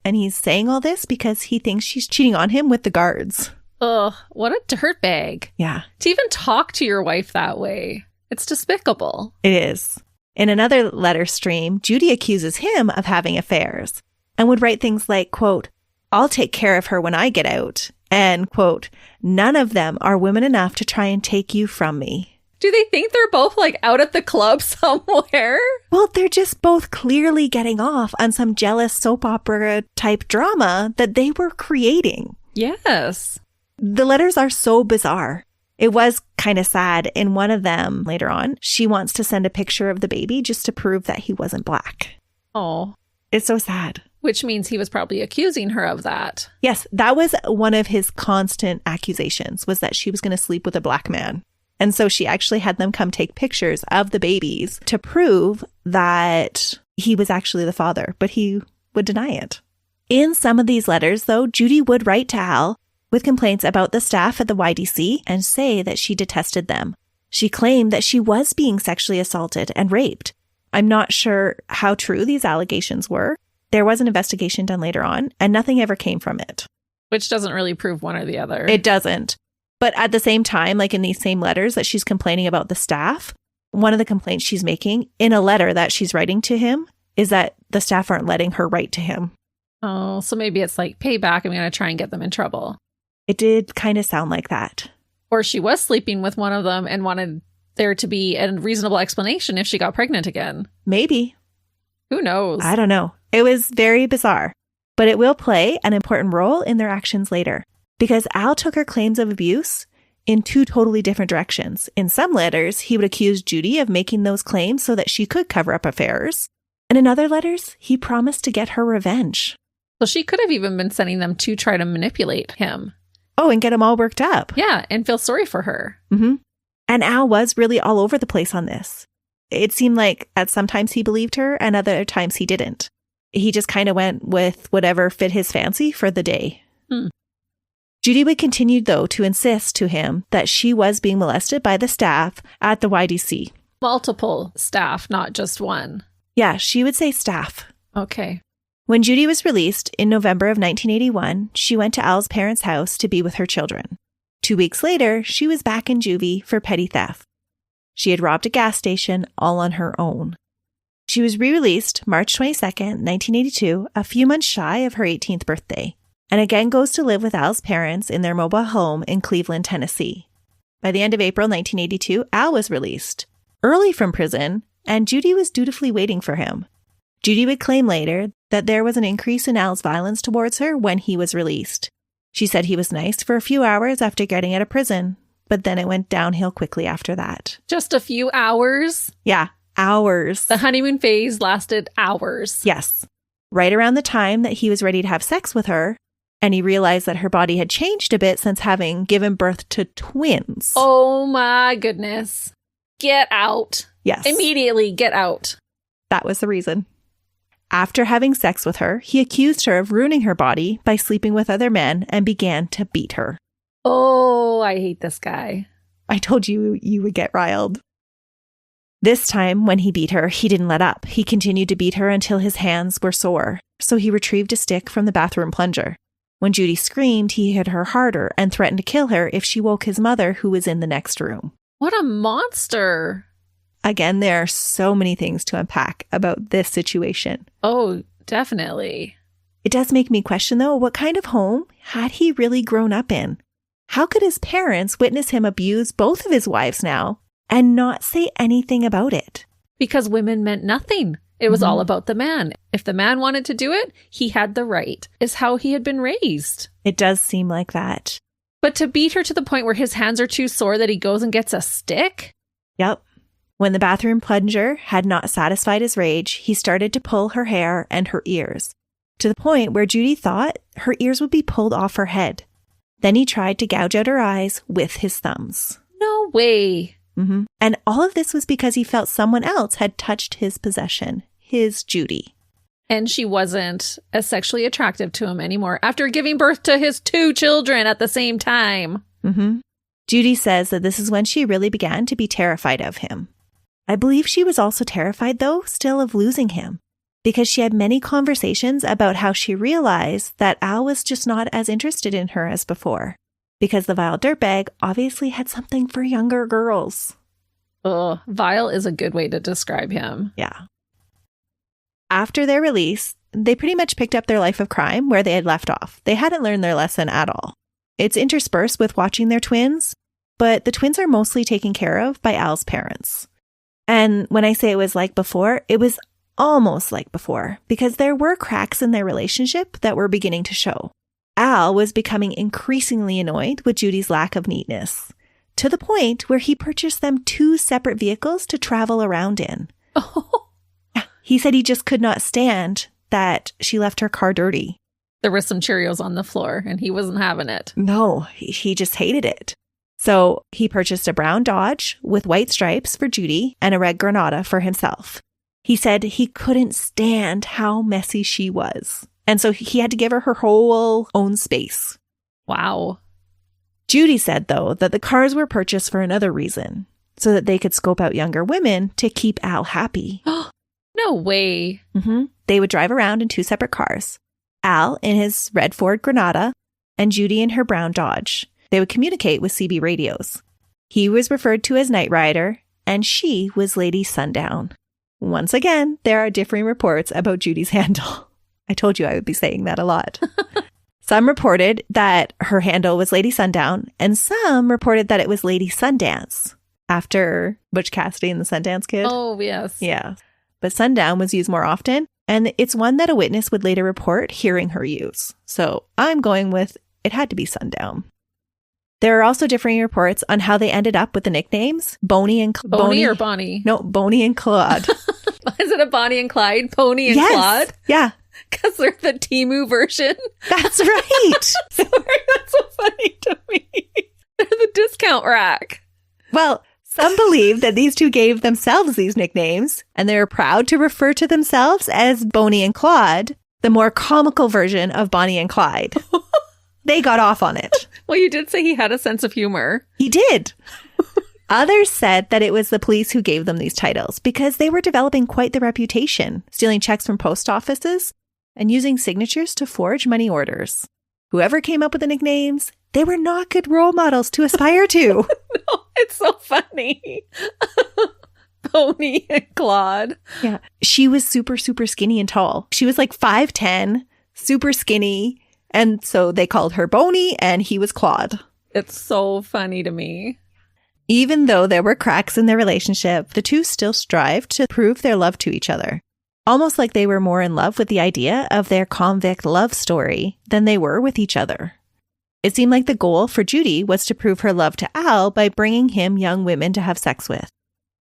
And he's saying all this because he thinks she's cheating on him with the guards. Ugh, what a dirtbag. Yeah. To even talk to your wife that way. It's despicable. It is. In another letter stream, Judy accuses him of having affairs and would write things like, quote, "I'll take care of her when I get out," and, quote, "None of them are women enough to try and take you from me." Do they think they're both like out at the club somewhere? Well, they're just both clearly getting off on some jealous soap opera type drama that they were creating. Yes. The letters are so bizarre. It was kind of sad. In one of them later on, she wants to send a picture of the baby just to prove that he wasn't black. Oh. It's so sad. Which means he was probably accusing her of that. Yes, that was one of his constant accusations, was that she was going to sleep with a black man. And so she actually had them come take pictures of the babies to prove that he was actually the father, but he would deny it. In some of these letters, though, Judy would write to Al with complaints about the staff at the YDC and say that she detested them. She claimed that she was being sexually assaulted and raped. I'm not sure how true these allegations were. There was an investigation done later on, and nothing ever came from it. Which doesn't really prove one or the other. It doesn't. But at the same time, like in these same letters that she's complaining about the staff, one of the complaints she's making in a letter that she's writing to him is that the staff aren't letting her write to him. Oh, so maybe it's like payback. I'm going to try and get them in trouble. It did kind of sound like that. Or she was sleeping with one of them and wanted there to be a reasonable explanation if she got pregnant again. Maybe. Who knows? I don't know. It was very bizarre. But it will play an important role in their actions later. Because Al took her claims of abuse in two totally different directions. In some letters, he would accuse Judy of making those claims so that she could cover up affairs. And in other letters, he promised to get her revenge. So she could have even been sending them to try to manipulate him. Oh, and get him all worked up. Yeah, and feel sorry for her. Mm-hmm. And Al was really all over the place on this. It seemed like at sometimes he believed her and other times he didn't. He just kind of went with whatever fit his fancy for the day. Judy would continue, though, to insist to him that she was being molested by the staff at the YDC. Multiple staff, not just one. Yeah, she would say staff. Okay. When Judy was released in November of 1981, she went to Al's parents' house to be with her children. 2 weeks later, she was back in juvie for petty theft. She had robbed a gas station all on her own. She was re-released March 22nd, 1982, a few months shy of her 18th birthday, and again goes to live with Al's parents in their mobile home in Cleveland, Tennessee. By the end of April 1982, Al was released, early from prison, and Judy was dutifully waiting for him. Judy would claim later that there was an increase in Al's violence towards her when he was released. She said he was nice for a few hours after getting out of prison, but then it went downhill quickly after that. Just a few hours? Yeah, hours. The honeymoon phase lasted hours. Yes. Right around the time that he was ready to have sex with her, and he realized that her body had changed a bit since having given birth to twins. Oh my goodness. Get out. Yes. Immediately get out. That was the reason. After having sex with her, he accused her of ruining her body by sleeping with other men and began to beat her. Oh, I hate this guy. I told you would get riled. This time, when he beat her, he didn't let up. He continued to beat her until his hands were sore, so he retrieved a stick from the bathroom plunger. When Judy screamed, he hit her harder and threatened to kill her if she woke his mother, who was in the next room. What a monster. Again, there are so many things to unpack about this situation. Oh, definitely. It does make me question, though, what kind of home had he really grown up in? How could his parents witness him abuse both of his wives now and not say anything about it? Because women meant nothing. It was all about the man. If the man wanted to do it, he had the right, is how he had been raised. It does seem like that. But to beat her to the point where his hands are too sore that he goes and gets a stick? Yep. When the bathroom plunger had not satisfied his rage, he started to pull her hair and her ears, to the point where Judy thought her ears would be pulled off her head. Then he tried to gouge out her eyes with his thumbs. No way. Mm-hmm. And all of this was because he felt someone else had touched his possession, his Judy. And she wasn't as sexually attractive to him anymore after giving birth to his 2 children at the same time. Mm-hmm. Judy says that this is when she really began to be terrified of him. I believe she was also terrified, though, still of losing him, because she had many conversations about how she realized that Al was just not as interested in her as before, because the vile dirtbag obviously had something for younger girls. Ugh, vile is a good way to describe him. Yeah. After their release, they pretty much picked up their life of crime where they had left off. They hadn't learned their lesson at all. It's interspersed with watching their twins, but the twins are mostly taken care of by Al's parents. And when I say it was like before, it was almost like before, because there were cracks in their relationship that were beginning to show. Al was becoming increasingly annoyed with Judy's lack of neatness, to the point where he purchased them 2 separate vehicles to travel around in. Oh. He said he just could not stand that she left her car dirty. There were some Cheerios on the floor and he wasn't having it. No, he just hated it. So he purchased a brown Dodge with white stripes for Judy and a red Granada for himself. He said he couldn't stand how messy she was. And so he had to give her whole own space. Wow. Judy said, though, that the cars were purchased for another reason. so that they could scope out younger women to keep Al happy. No way. They would drive around in 2 separate cars. Al in his red Ford Granada and Judy in her brown Dodge. They would communicate with CB radios. He was referred to as Night Rider, and she was Lady Sundown. Once again, there are differing reports about Judy's handle. I told you I would be saying that a lot. Some reported that her handle was Lady Sundown, and some reported that it was Lady Sundance, after Butch Cassidy and the Sundance Kid. Oh, yes. Yeah. But Sundown was used more often, and it's one that a witness would later report hearing her use. So I'm going with it had to be Sundown. There are also differing reports on how they ended up with the nicknames Boney and Boney or Bonnie? No, Boney and Claude. Is it a Bonnie and Clyde? Boney and Claude? Yeah. Because they're the Temu version. That's right. Sorry, that's so funny to me. They're the discount rack. Well, some believe that these two gave themselves these nicknames, and they're proud to refer to themselves as Boney and Claude, the more comical version of Bonnie and Clyde. They got off on it. Well, you did say he had a sense of humor. He did. Others said that it was the police who gave them these titles because they were developing quite the reputation, stealing checks from post offices and using signatures to forge money orders. Whoever came up with the nicknames, they were not good role models to aspire to. No, it's so funny. Boney and Claude. Yeah. She was super, super skinny and tall. She was like 5'10", super skinny. And so they called her Boney and he was Claude. It's so funny to me. Even though there were cracks in their relationship, the two still strived to prove their love to each other. Almost like they were more in love with the idea of their convict love story than they were with each other. It seemed like the goal for Judy was to prove her love to Al by bringing him young women to have sex with.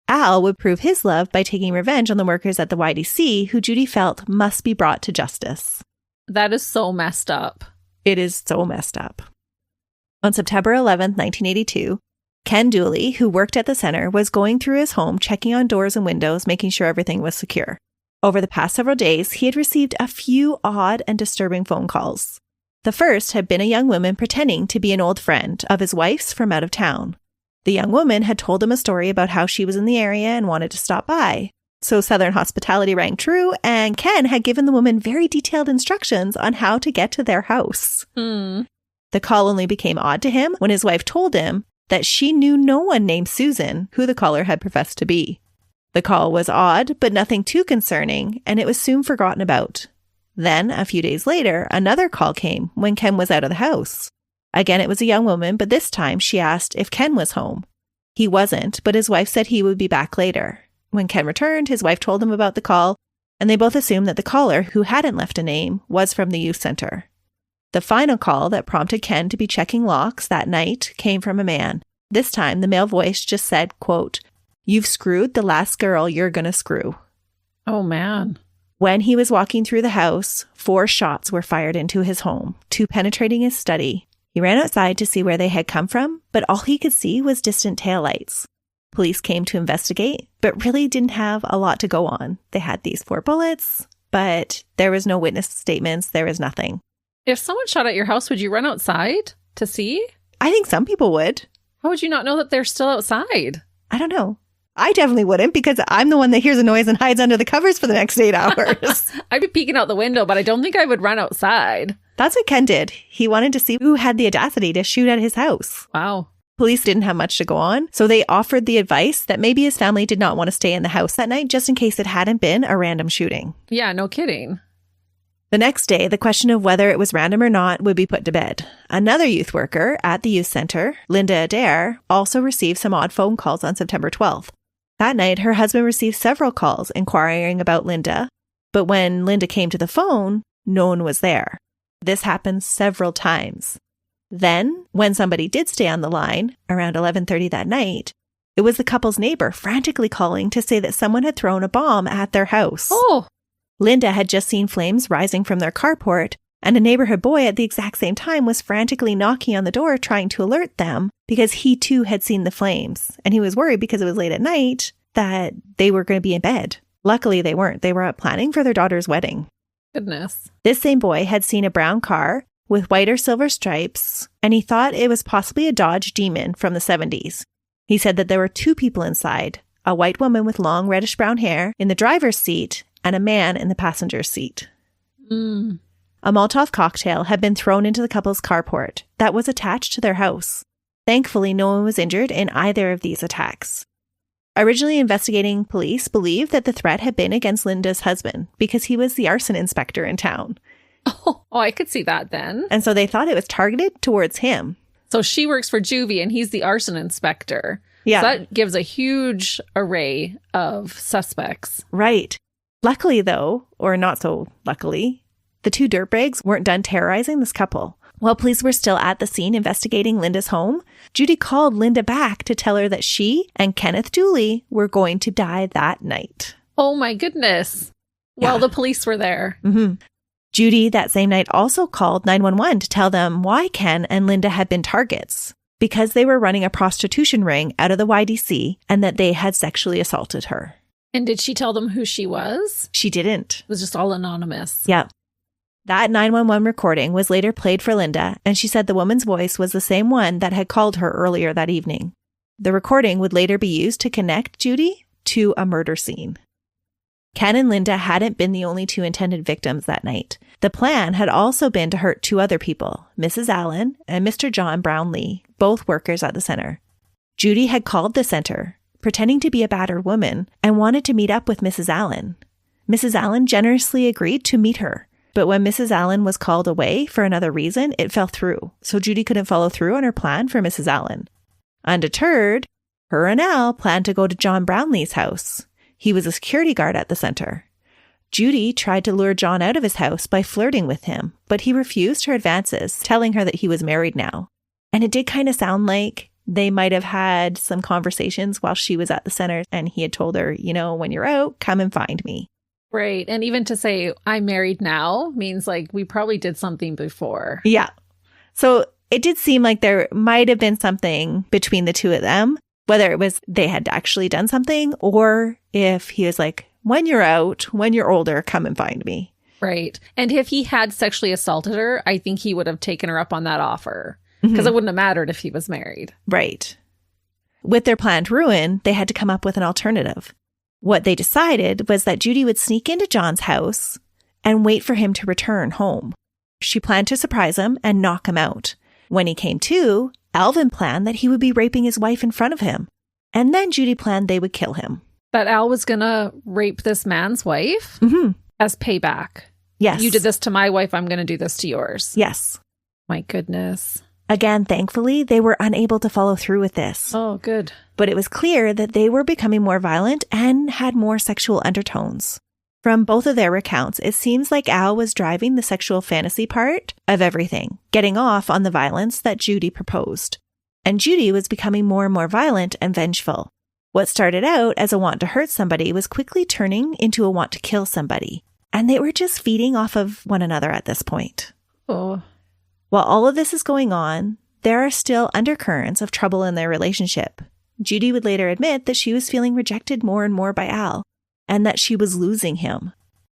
Al would prove his love by taking revenge on the workers at the YDC who Judy felt must be brought to justice. That is so messed up. It is so messed up. On September 11th, 1982, Ken Dooley, who worked at the center, was going through his home, checking on doors and windows, making sure everything was secure. Over the past several days, he had received a few odd and disturbing phone calls. The first had been a young woman pretending to be an old friend of his wife's from out of town. The young woman had told him a story about how she was in the area and wanted to stop by. So Southern hospitality rang true, and Ken had given the woman very detailed instructions on how to get to their house. The call only became odd to him when his wife told him that she knew no one named Susan, who the caller had professed to be. The call was odd, but nothing too concerning, and it was soon forgotten about. Then, a few days later, another call came when Ken was out of the house. Again, it was a young woman, but this time she asked if Ken was home. He wasn't, but his wife said he would be back later. When Ken returned, his wife told him about the call, and they both assumed that the caller, who hadn't left a name, was from the youth center. The final call that prompted Ken to be checking locks that night came from a man. This time, the male voice just said, quote, "You've screwed the last girl you're gonna screw." Oh, man. When he was walking through the house, 4 shots were fired into his home, 2 penetrating his study. He ran outside to see where they had come from, but all he could see was distant taillights. Police came to investigate, but really didn't have a lot to go on. They had these 4 bullets, but there was no witness statements. There was nothing. If someone shot at your house, would you run outside to see? I think some people would. How would you not know that they're still outside? I don't know. I definitely wouldn't because I'm the one that hears a noise and hides under the covers for the next 8 hours. I'd be peeking out the window, but I don't think I would run outside. That's what Ken did. He wanted to see who had the audacity to shoot at his house. Wow. Police didn't have much to go on, so they offered the advice that maybe his family did not want to stay in the house that night just in case it hadn't been a random shooting. Yeah, no kidding. The next day, the question of whether it was random or not would be put to bed. Another youth worker at the youth center, Linda Adair, also received some odd phone calls on September 12th. That night, her husband received several calls inquiring about Linda, but when Linda came to the phone, no one was there. This happened several times. Then, when somebody did stay on the line, around 11:30 that night, it was the couple's neighbor frantically calling to say that someone had thrown a bomb at their house. Oh! Linda had just seen flames rising from their carport, and a neighborhood boy at the exact same time was frantically knocking on the door trying to alert them because he too had seen the flames, and he was worried because it was late at night that they were going to be in bed. Luckily, they weren't. They were out planning for their daughter's wedding. Goodness. This same boy had seen a brown car with white or silver stripes, and he thought it was possibly a Dodge Demon from the 70s. He said that there were 2 people inside, a white woman with long reddish-brown hair in the driver's seat and a man in the passenger's seat. Mm. A Molotov cocktail had been thrown into the couple's carport that was attached to their house. Thankfully, no one was injured in either of these attacks. Originally, investigating police believed that the threat had been against Linda's husband because he was the arson inspector in town. Oh, I could see that then. And so they thought it was targeted towards him. So she works for juvie and he's the arson inspector. Yeah. So that gives a huge array of suspects. Right. Luckily, though, or not so luckily, the 2 dirtbags weren't done terrorizing this couple. While police were still at the scene investigating Linda's home, Judy called Linda back to tell her that she and Kenneth Dooley were going to die that night. Oh my goodness. While the police were there. Mm-hmm. Judy that same night also called 911 to tell them why Ken and Linda had been targets, because they were running a prostitution ring out of the YDC and that they had sexually assaulted her. And did she tell them who she was? She didn't. It was just all anonymous. Yeah. That 911 recording was later played for Linda, and she said the woman's voice was the same one that had called her earlier that evening. The recording would later be used to connect Judy to a murder scene. Ken and Linda hadn't been the only 2 intended victims that night. The plan had also been to hurt 2 other people, Mrs. Allen and Mr. John Brownlee, both workers at the center. Judy had called the center, pretending to be a battered woman, and wanted to meet up with Mrs. Allen. Mrs. Allen generously agreed to meet her. But when Mrs. Allen was called away for another reason, it fell through, so Judy couldn't follow through on her plan for Mrs. Allen. Undeterred, her and Al planned to go to John Brownlee's house. He was a security guard at the center. Judy tried to lure John out of his house by flirting with him, but he refused her advances, telling her that he was married now. And it did kind of sound like they might have had some conversations while she was at the center, and he had told her, you know, when you're out, come and find me. Right. And even to say, I'm married now, means like we probably did something before. Yeah. So it did seem like there might have been something between the 2 of them, whether it was they had actually done something or if he was like, when you're out, when you're older, come and find me. Right. And if he had sexually assaulted her, I think he would have taken her up on that offer because it wouldn't have mattered if he was married. Right. With their planned ruin, they had to come up with an alternative. What they decided was that Judy would sneak into John's house and wait for him to return home. She planned to surprise him and knock him out. When he came to, Alvin planned that he would be raping his wife in front of him. And then Judy planned they would kill him. That Al was going to rape this man's wife as payback. Yes. You did this to my wife, I'm going to do this to yours. Yes. My goodness. Again, thankfully, they were unable to follow through with this. Oh, good. But it was clear that they were becoming more violent and had more sexual undertones. From both of their recounts, it seems like Al was driving the sexual fantasy part of everything, getting off on the violence that Judy proposed. And Judy was becoming more and more violent and vengeful. What started out as a want to hurt somebody was quickly turning into a want to kill somebody. And they were just feeding off of one another at this point. Oh. While all of this is going on, there are still undercurrents of trouble in their relationship. Judy would later admit that she was feeling rejected more and more by Al, and that she was losing him.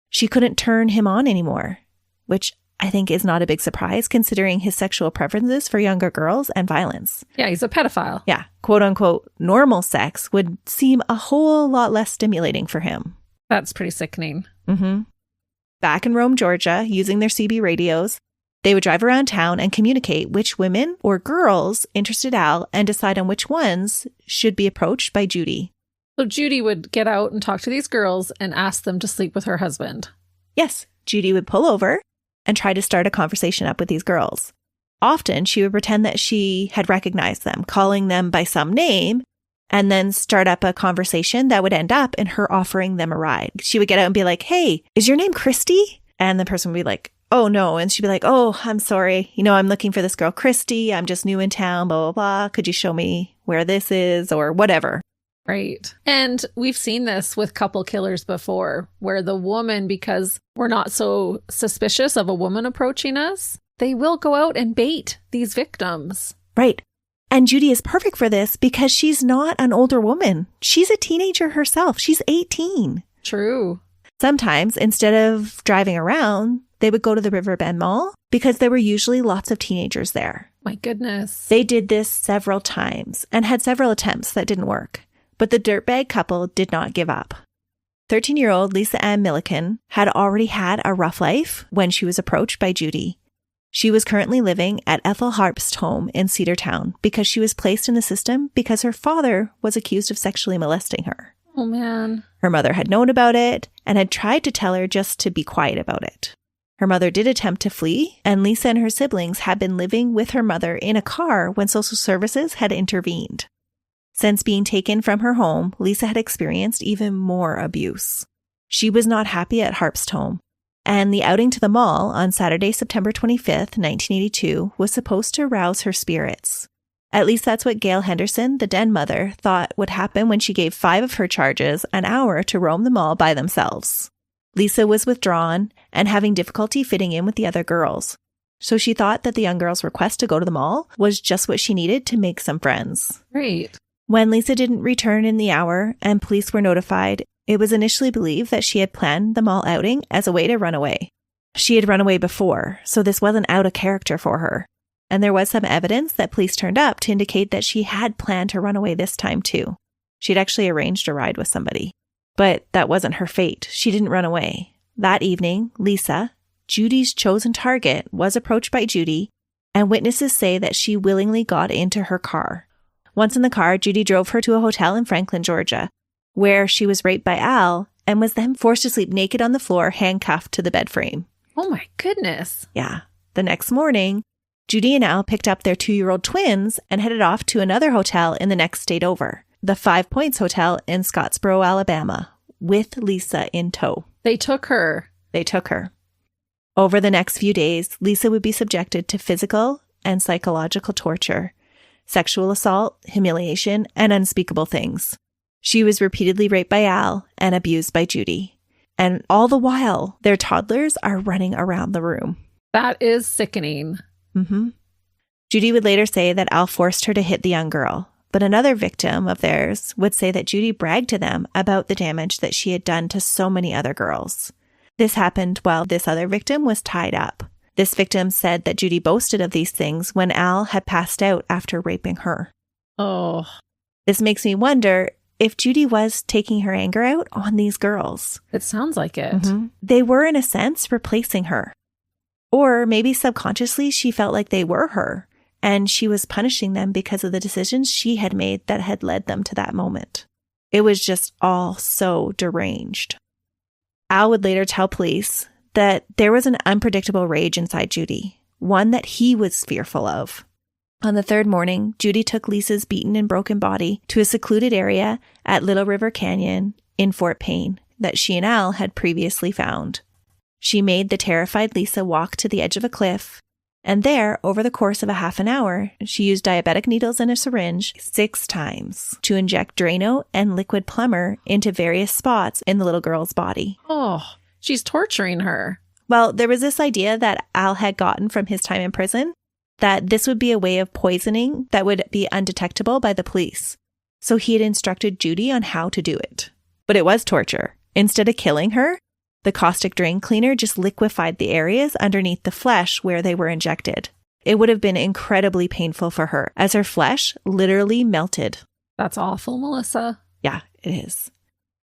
She couldn't turn him on anymore, which I think is not a big surprise considering his sexual preferences for younger girls and violence. Yeah, he's a pedophile. Yeah, quote unquote, normal sex would seem a whole lot less stimulating for him. That's pretty sickening. Back in Rome, Georgia, using their CB radios, they would drive around town and communicate which women or girls interested Al and decide on which ones should be approached by Judy. So Judy would get out and talk to these girls and ask them to sleep with her husband. Yes, Judy would pull over and try to start a conversation up with these girls. Often she would pretend that she had recognized them, calling them by some name, and then start up a conversation that would end up in her offering them a ride. She would get out and be like, hey, is your name Christy? And the person would be like, oh, no. And she'd be like, oh, I'm sorry. You know, I'm looking for this girl, Christy. I'm just new in town, blah, blah, blah. Could you show me where this is or whatever? Right. And we've seen this with couple killers before, where the woman, because we're not so suspicious of a woman approaching us, they will go out and bait these victims. Right. And Judy is perfect for this because she's not an older woman. She's a teenager herself. She's 18. True. Sometimes, instead of driving around, they would go to the Riverbend Mall because there were usually lots of teenagers there. My goodness. They did this several times and had several attempts that didn't work. But the dirtbag couple did not give up. 13-year-old Lisa Ann Millican had already had a rough life when she was approached by Judy. She was currently living at Ethel Harp's home in Cedartown because she was placed in the system because her father was accused of sexually molesting her. Oh, man. Her mother had known about it and had tried to tell her just to be quiet about it. Her mother did attempt to flee, and Lisa and her siblings had been living with her mother in a car when social services had intervened. Since being taken from her home, Lisa had experienced even more abuse. She was not happy at Harp's home, and the outing to the mall on Saturday, September 25th, 1982, was supposed to rouse her spirits. At least that's what Gail Henderson, the den mother, thought would happen when she gave 5 of her charges an hour to roam the mall by themselves. Lisa was withdrawn and having difficulty fitting in with the other girls, so she thought that the young girl's request to go to the mall was just what she needed to make some friends. Great. When Lisa didn't return in the hour and police were notified, it was initially believed that she had planned the mall outing as a way to run away. She had run away before, so this wasn't out of character for her. And there was some evidence that police turned up to indicate that she had planned to run away this time too. She'd actually arranged a ride with somebody. But that wasn't her fate. She didn't run away. That evening, Lisa, Judy's chosen target, was approached by Judy, and witnesses say that she willingly got into her car. Once in the car, Judy drove her to a hotel in Franklin, Georgia, where she was raped by Al and was then forced to sleep naked on the floor, handcuffed to the bed frame. Oh my goodness. Yeah. The next morning, Judy and Al picked up their 2-year-old twins and headed off to another hotel in the next state over, the 5 Points Hotel in Scottsboro, Alabama, with Lisa in tow. They took her. They took her. Over the next few days, Lisa would be subjected to physical and psychological torture, sexual assault, humiliation, and unspeakable things. She was repeatedly raped by Al and abused by Judy. And all the while, their toddlers are running around the room. That is sickening. Mm-hmm. Judy would later say that Al forced her to hit the young girl, but another victim of theirs would say that Judy bragged to them about the damage that she had done to so many other girls. This happened while this other victim was tied up. This victim said that Judy boasted of these things when Al had passed out after raping her. Oh. This makes me wonder if Judy was taking her anger out on these girls. It sounds like it. Mm-hmm. They were, in a sense, replacing her. Or maybe subconsciously she felt like they were her, and she was punishing them because of the decisions she had made that had led them to that moment. It was just all so deranged. Al would later tell police that there was an unpredictable rage inside Judy, one that he was fearful of. On the 3rd morning, Judy took Lisa's beaten and broken body to a secluded area at Little River Canyon in Fort Payne that she and Al had previously found. She made the terrified Lisa walk to the edge of a cliff, and there, over the course of a half an hour, she used diabetic needles and a syringe 6 times to inject Drano and liquid plumber into various spots in the little girl's body. Oh, she's torturing her. Well, there was this idea that Al had gotten from his time in prison that this would be a way of poisoning that would be undetectable by the police. So he had instructed Judy on how to do it. But it was torture. Instead of killing her, the caustic drain cleaner just liquefied the areas underneath the flesh where they were injected. It would have been incredibly painful for her, as her flesh literally melted. That's awful, Melissa. Yeah, it is.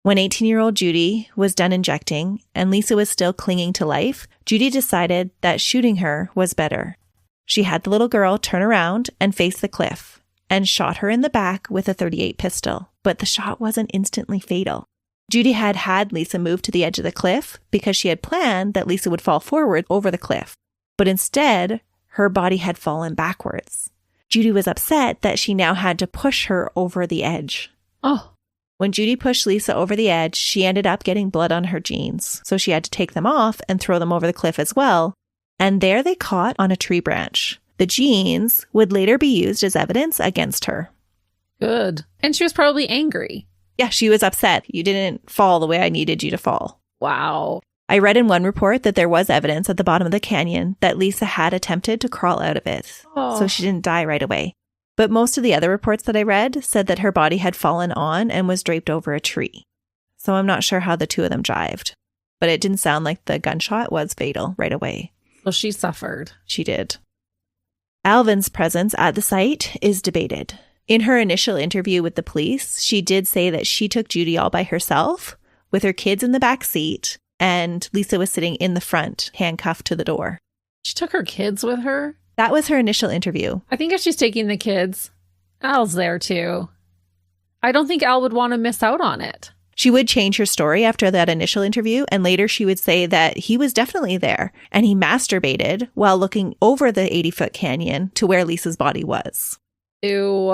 When 18-year-old Judy was done injecting and Lisa was still clinging to life, Judy decided that shooting her was better. She had the little girl turn around and face the cliff and shot her in the back with a .38 pistol, but the shot wasn't instantly fatal. Judy had had Lisa move to the edge of the cliff because she had planned that Lisa would fall forward over the cliff, but instead, her body had fallen backwards. Judy was upset that she now had to push her over the edge. Oh. When Judy pushed Lisa over the edge, she ended up getting blood on her jeans, so she had to take them off and throw them over the cliff as well, and there they caught on a tree branch. The jeans would later be used as evidence against her. Good. And she was probably angry. Yeah, she was upset. You didn't fall the way I needed you to fall. Wow. I read in one report that there was evidence at the bottom of the canyon that Lisa had attempted to crawl out of it, so she didn't die right away. But most of the other reports that I read said that her body had fallen on and was draped over a tree. So I'm not sure how the two of them jived. But it didn't sound like the gunshot was fatal right away. Well, she suffered. She did. Alvin's presence at the site is debated. In her initial interview with the police, she did say that she took Judy all by herself, with her kids in the back seat, and Lisa was sitting in the front, handcuffed to the door. She took her kids with her? That was her initial interview. I think if she's taking the kids, Al's there too. I don't think Al would want to miss out on it. She would change her story after that initial interview, and later she would say that he was definitely there, and he masturbated while looking over the 80-foot canyon to where Lisa's body was. Ew,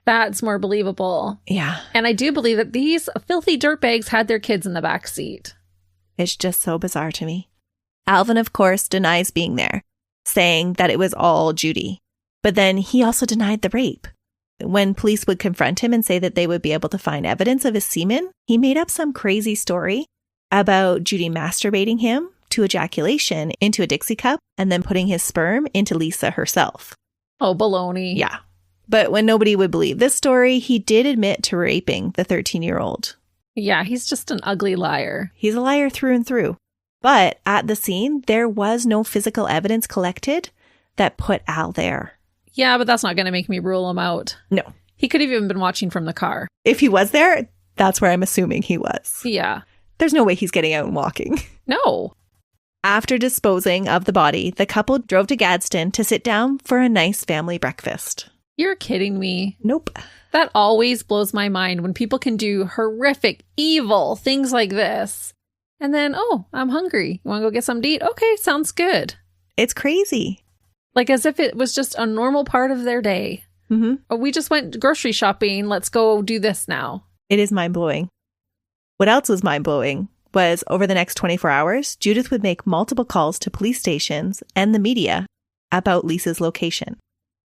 that's more believable. Yeah. And I do believe that these filthy dirtbags had their kids in the back seat. It's just so bizarre to me. Alvin, of course, denies being there, saying that it was all Judy. But then he also denied the rape. When police would confront him and say that they would be able to find evidence of his semen, he made up some crazy story about Judy masturbating him to ejaculation into a Dixie cup and then putting his sperm into Lisa herself. Oh, baloney. Yeah. But when nobody would believe this story, he did admit to raping the 13-year-old. Yeah, he's just an ugly liar. He's a liar through and through. But at the scene, there was no physical evidence collected that put Al there. Yeah, but that's not going to make me rule him out. No. He could have even been watching from the car. If he was there, that's where I'm assuming he was. Yeah. There's no way he's getting out and walking. No. After disposing of the body, the couple drove to Gadsden to sit down for a nice family breakfast. You're kidding me. Nope. That always blows my mind when people can do horrific, evil things like this. And then, oh, I'm hungry. You want to go get something to eat? Okay, sounds good. It's crazy. Like as if it was just a normal part of their day. Mm-hmm. Oh, we just went grocery shopping. Let's go do this now. It is mind-blowing. What else was mind-blowing was over the next 24 hours, Judith would make multiple calls to police stations and the media about Lisa's location.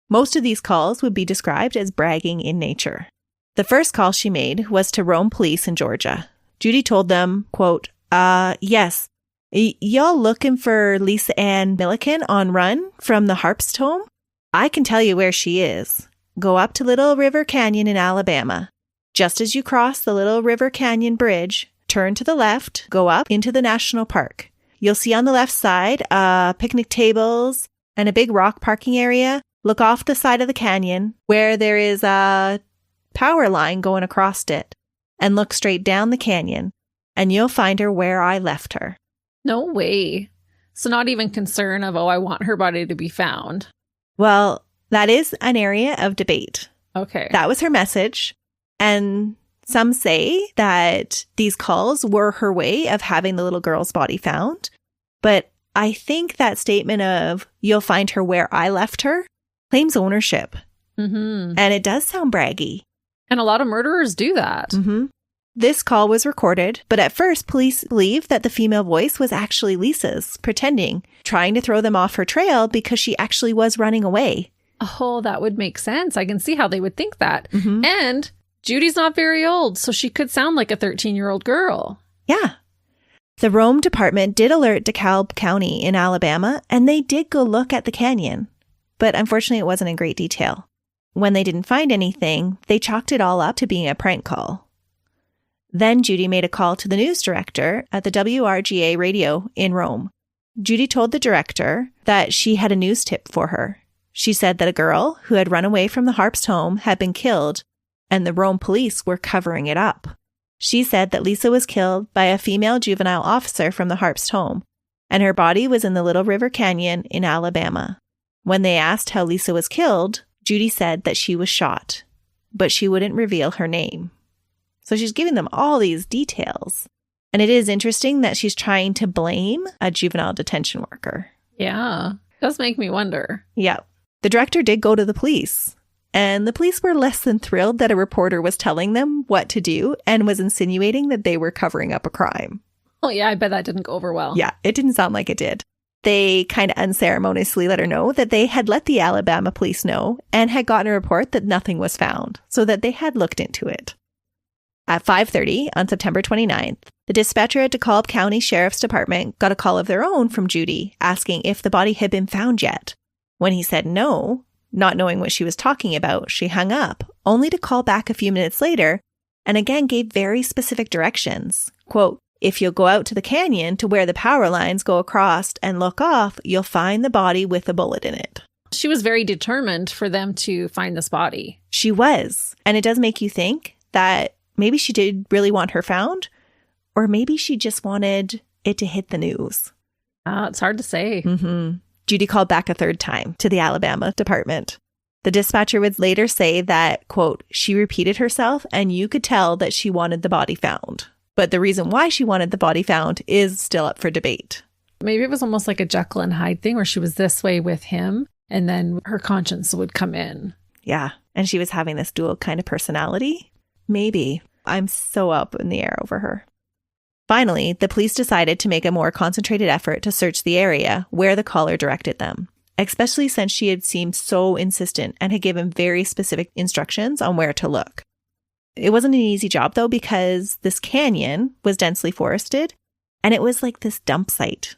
Most of these calls would be described as bragging in nature. The first call she made was to Rome Police in Georgia. Judy told them, quote, yes, y'all looking for Lisa Ann Millican on run from the Harpst home? I can tell you where she is. Go up to Little River Canyon in Alabama. Just as you cross the Little River Canyon Bridge, turn to the left, go up into the national park. You'll see on the left side, picnic tables and a big rock parking area. Look off the side of the canyon where there is a power line going across it, and look straight down the canyon, and you'll find her where I left her. No way. So not even concern of, oh, I want her body to be found. Well, that is an area of debate. Okay. That was her message. And some say that these calls were her way of having the little girl's body found. But I think that statement of, you'll find her where I left her, claims ownership. Mm-hmm. And it does sound braggy. And a lot of murderers do that. Mm-hmm. This call was recorded, but at first police believed that the female voice was actually Lisa's, pretending, trying to throw them off her trail because she actually was running away. Oh, that would make sense. I can see how they would think that. Mm-hmm. And Judy's not very old, so she could sound like a 13-year-old girl. Yeah. The Rome Department did alert DeKalb County in Alabama, and they did go look at the canyon. But unfortunately, it wasn't in great detail. When they didn't find anything, they chalked it all up to being a prank call. Then Judy made a call to the news director at the WRGA radio in Rome. Judy told the director that she had a news tip for her. She said that a girl who had run away from the Harpst home had been killed, and the Rome police were covering it up. She said that Lisa was killed by a female juvenile officer from the Harpst home, and her body was in the Little River Canyon in Alabama. When they asked how Lisa was killed, Judy said that she was shot, but she wouldn't reveal her name. So she's giving them all these details. And it is interesting that she's trying to blame a juvenile detention worker. Yeah, does make me wonder. Yeah. The director did go to the police, and the police were less than thrilled that a reporter was telling them what to do and was insinuating that they were covering up a crime. Oh yeah, I bet that didn't go over well. Yeah, it didn't sound like it did. They kind of unceremoniously let her know that they had let the Alabama police know and had gotten a report that nothing was found, so that they had looked into it. At 5:30 on September 29th, the dispatcher at DeKalb County Sheriff's Department got a call of their own from Judy asking if the body had been found yet. When he said no, not knowing what she was talking about, she hung up, only to call back a few minutes later and again gave very specific directions. Quote, if you'll go out to the canyon to where the power lines go across and look off, you'll find the body with a bullet in it. She was very determined for them to find this body. She was. And it does make you think that maybe she did really want her found, or maybe she just wanted it to hit the news. It's hard to say. Judy called back a third time to the Alabama department. The dispatcher would later say that, quote, she repeated herself and you could tell that she wanted the body found. But the reason why she wanted the body found is still up for debate. Maybe it was almost like a Jekyll and Hyde thing where she was this way with him and then her conscience would come in. Yeah. And she was having this dual kind of personality. Maybe. I'm so up in the air over her. Finally, the police decided to make a more concentrated effort to search the area where the caller directed them, especially since she had seemed so insistent and had given very specific instructions on where to look. It wasn't an easy job, though, because this canyon was densely forested and it was like this dump site.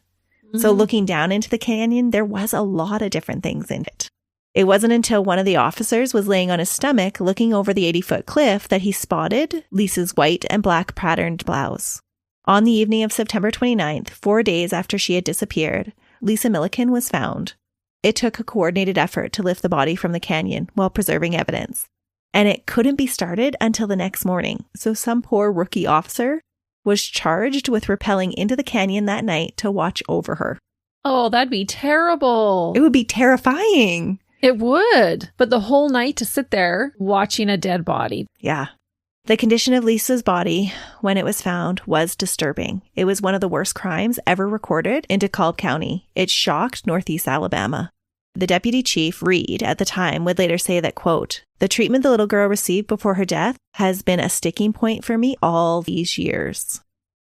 So looking down into the canyon, there was a lot of different things in it. It wasn't until one of the officers was laying on his stomach looking over the 80-foot cliff that he spotted Lisa's white and black patterned blouse. On the evening of September 29th, 4 days after she had disappeared, Lisa Millican was found. It took a coordinated effort to lift the body from the canyon while preserving evidence. And it couldn't be started until the next morning. So some poor rookie officer was charged with rappelling into the canyon that night to watch over her. Oh, that'd be terrible. It would be terrifying. It would. But the whole night to sit there watching a dead body. Yeah. The condition of Lisa's body when it was found was disturbing. It was one of the worst crimes ever recorded in DeKalb County. It shocked Northeast Alabama. The deputy chief, Reed, at the time would later say that, quote, the treatment the little girl received before her death has been a sticking point for me all these years.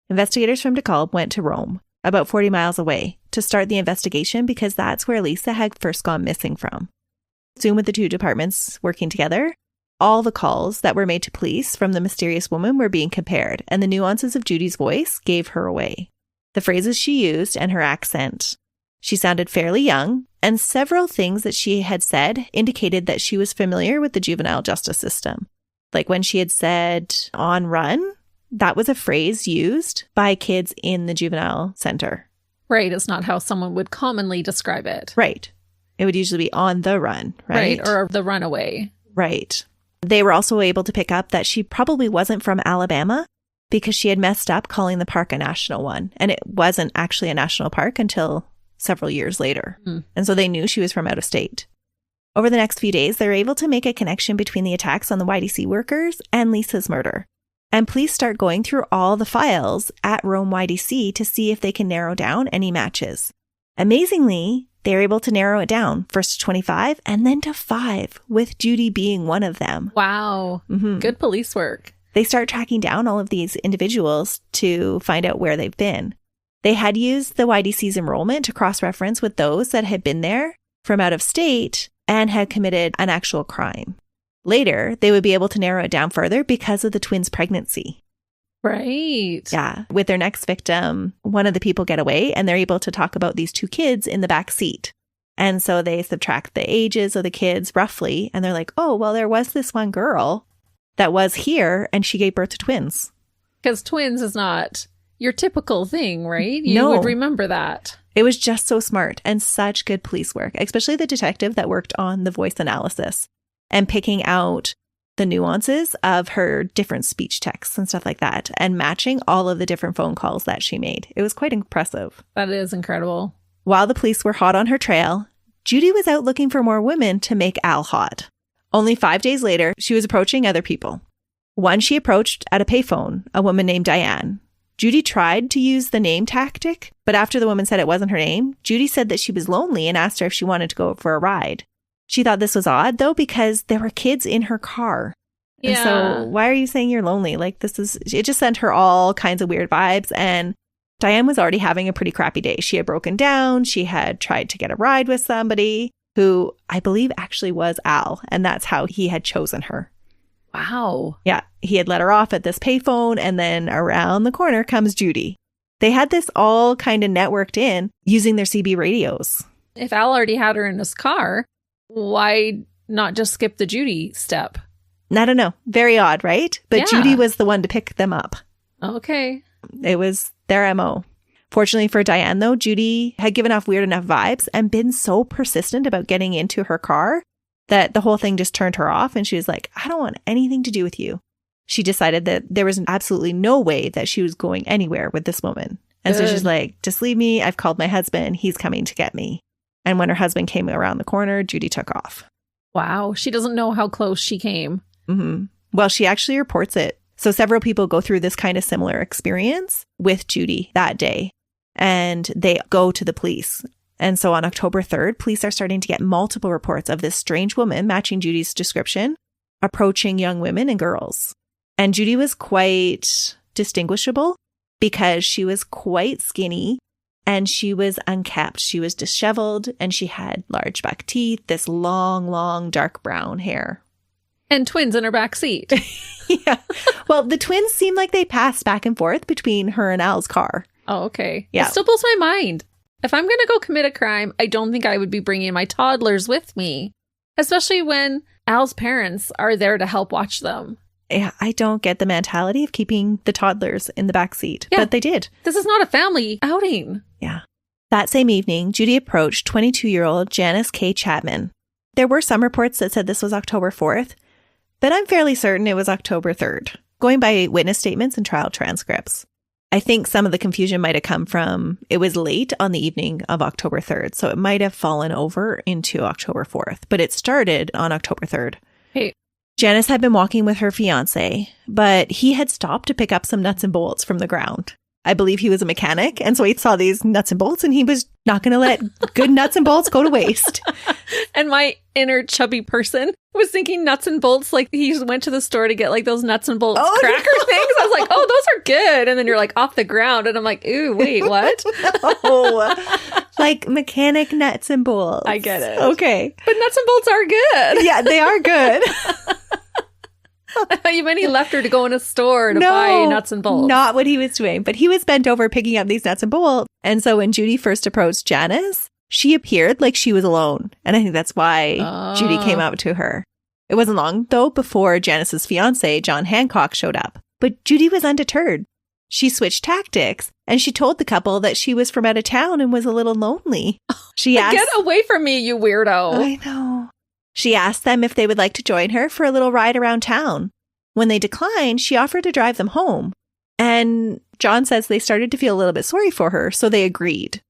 Investigators from DeKalb went to Rome, about 40 miles away, to start the investigation because that's where Lisa had first gone missing from. Soon with the two departments working together, all the calls that were made to police from the mysterious woman were being compared, and the nuances of Judy's voice gave her away. The phrases she used and her accent. She sounded fairly young, and several things that she had said indicated that she was familiar with the juvenile justice system. Like when she had said, on run, that was a phrase used by kids in the juvenile center. Right. It's not how someone would commonly describe it. Right. It would usually be on the run, right? Right. Or the runaway. Right. They were also able to pick up that she probably wasn't from Alabama because she had messed up calling the park a national one. And it wasn't actually a national park until several years later. And so they knew she was from out of state. Over the next few days, they were able to make a connection between the attacks on the YDC workers and Lisa's murder. And police start going through all the files at Rome YDC to see if they can narrow down any matches. Amazingly, they're able to narrow it down, first to 25 and then to 5, with Judy being one of them. Wow. Good police work. They start tracking down all of these individuals to find out where they've been. They had used the YDC's enrollment to cross-reference with those that had been there from out of state and had committed an actual crime. Later, they would be able to narrow it down further because of the twins' pregnancy. Right. Yeah. With their next victim, one of the people get away and they're able to talk about these 2 kids in the back seat. And so they subtract the ages of the kids roughly. And they're like, oh, well, there was this one girl that was here and she gave birth to twins. Because twins is not your typical thing, right? You No. would remember that. It was just so smart and such good police work, especially the detective that worked on the voice analysis and picking out the nuances of her different speech texts and stuff like that, and matching all of the different phone calls that she made. It was quite impressive. That is incredible. While the police were hot on her trail, Judy was out looking for more women to make Al hot. Only 5 days later, she was approaching other people. One she approached at a payphone, a woman named Diane. Judy tried to use the name tactic, but after the woman said it wasn't her name, Judy said that she was lonely and asked her if she wanted to go for a ride. She thought this was odd, though, because there were kids in her car. Yeah. And so why are you saying you're lonely? Like, it just sent her all kinds of weird vibes. And Diane was already having a pretty crappy day. She had broken down. She had tried to get a ride with somebody who I believe actually was Al. And that's how he had chosen her. Wow. Yeah. He had let her off at this payphone. And then around the corner comes Judy. They had this all kind of networked in using their CB radios. If Al already had her in his car, why not just skip the Judy step? I don't know. Very odd, right? But Yeah. Judy was the one to pick them up. Okay. It was their MO. Fortunately for Diane, though, Judy had given off weird enough vibes and been so persistent about getting into her car that the whole thing just turned her off. And she was like, I don't want anything to do with you. She decided that there was absolutely no way that she was going anywhere with this woman. And so she's like, just leave me. I've called my husband. He's coming to get me. And when her husband came around the corner, Judy took off. Wow. She doesn't know how close she came. Mm-hmm. Well, she actually reports it. So several people go through this kind of similar experience with Judy that day. And they go to the police. And so on October 3rd, police are starting to get multiple reports of this strange woman matching Judy's description, approaching young women and girls. And Judy was quite distinguishable because she was quite skinny and she was unkempt. She was disheveled and she had large buck teeth, this long, long dark brown hair. And twins in her back seat. Yeah. Well, the twins seemed like they passed back and forth between her and Al's car. Oh, okay. Yeah. It still blows my mind. If I'm going to go commit a crime, I don't think I would be bringing my toddlers with me, especially when Al's parents are there to help watch them. Yeah, I don't get the mentality of keeping the toddlers in the back seat, but they did. This is not a family outing. Yeah. That same evening, Judy approached 22-year-old Janice K. Chatman. There were some reports that said this was October 4th, but I'm fairly certain it was October 3rd, going by witness statements and trial transcripts. I think some of the confusion might have come from it was late on the evening of October 3rd, so it might have fallen over into October 4th, but it started on October 3rd. Hey. Janice had been walking with her fiancé, but he had stopped to pick up some nuts and bolts from the ground. I believe he was a mechanic, and so he saw these nuts and bolts, and he was not going to let good nuts and bolts go to waste. And my inner chubby person was thinking nuts and bolts, like he just went to the store to get like those nuts and bolts cracker things. I was like, oh, those are good. And then you're like off the ground, and I'm like, ooh, wait, what? Oh, like mechanic nuts and bolts. I get it. Okay. But nuts and bolts are good. Yeah, they are good. I thought you meant he left her to go in a store to buy nuts and bolts. Not what he was doing, but he was bent over picking up these nuts and bolts. And so when Judy first approached Janice, she appeared like she was alone. And I think that's why Judy came out to her. It wasn't long, though, before Janice's fiancé, John Hancock, showed up. But Judy was undeterred. She switched tactics, and she told the couple that she was from out of town and was a little lonely. She asked, "Get away from me, you weirdo." I know. She asked them if they would like to join her for a little ride around town. When they declined, she offered to drive them home. And John says they started to feel a little bit sorry for her, so they agreed.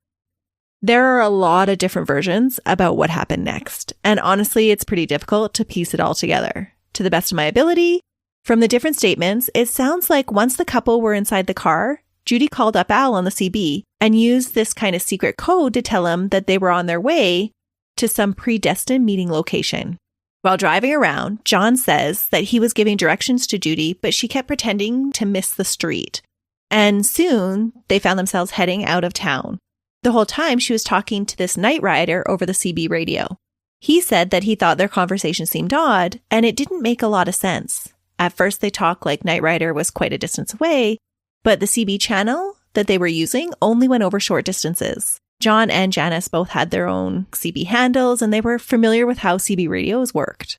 There are a lot of different versions about what happened next, and honestly, it's pretty difficult to piece it all together. To the best of my ability, from the different statements, it sounds like once the couple were inside the car, Judy called up Al on the CB and used this kind of secret code to tell him that they were on their way to some predestined meeting location. While driving around, John says that he was giving directions to Judy, but she kept pretending to miss the street. And soon, they found themselves heading out of town. The whole time, she was talking to this night rider over the CB radio. He said that he thought their conversation seemed odd, and it didn't make a lot of sense. At first, they talked like Night Rider was quite a distance away, but the CB channel that they were using only went over short distances. John and Janice both had their own CB handles, and they were familiar with how CB radios worked.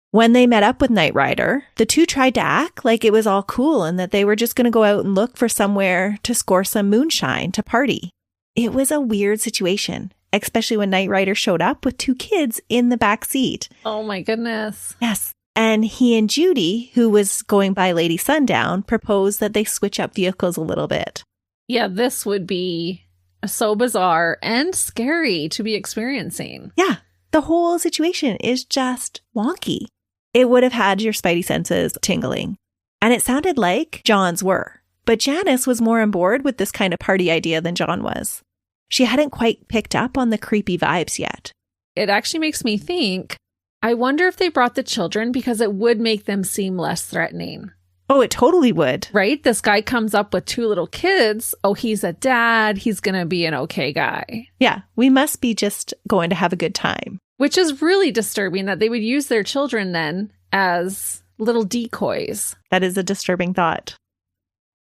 When they met up with Night Rider, the two tried to act like it was all cool and that they were just going to go out and look for somewhere to score some moonshine to party. It was a weird situation, especially when Night Rider showed up with two kids in the back seat. Oh my goodness. Yes. And he and Judy, who was going by Lady Sundown, proposed that they switch up vehicles a little bit. Yeah, this would be so bizarre and scary to be experiencing. Yeah, the whole situation is just wonky. It would have had your spidey senses tingling. And it sounded like John's were. But Janice was more on board with this kind of party idea than John was. She hadn't quite picked up on the creepy vibes yet. It actually makes me think, I wonder if they brought the children because it would make them seem less threatening. Oh, it totally would. Right? This guy comes up with two little kids. Oh, he's a dad. He's going to be an okay guy. Yeah, we must be just going to have a good time. Which is really disturbing that they would use their children then as little decoys. That is a disturbing thought.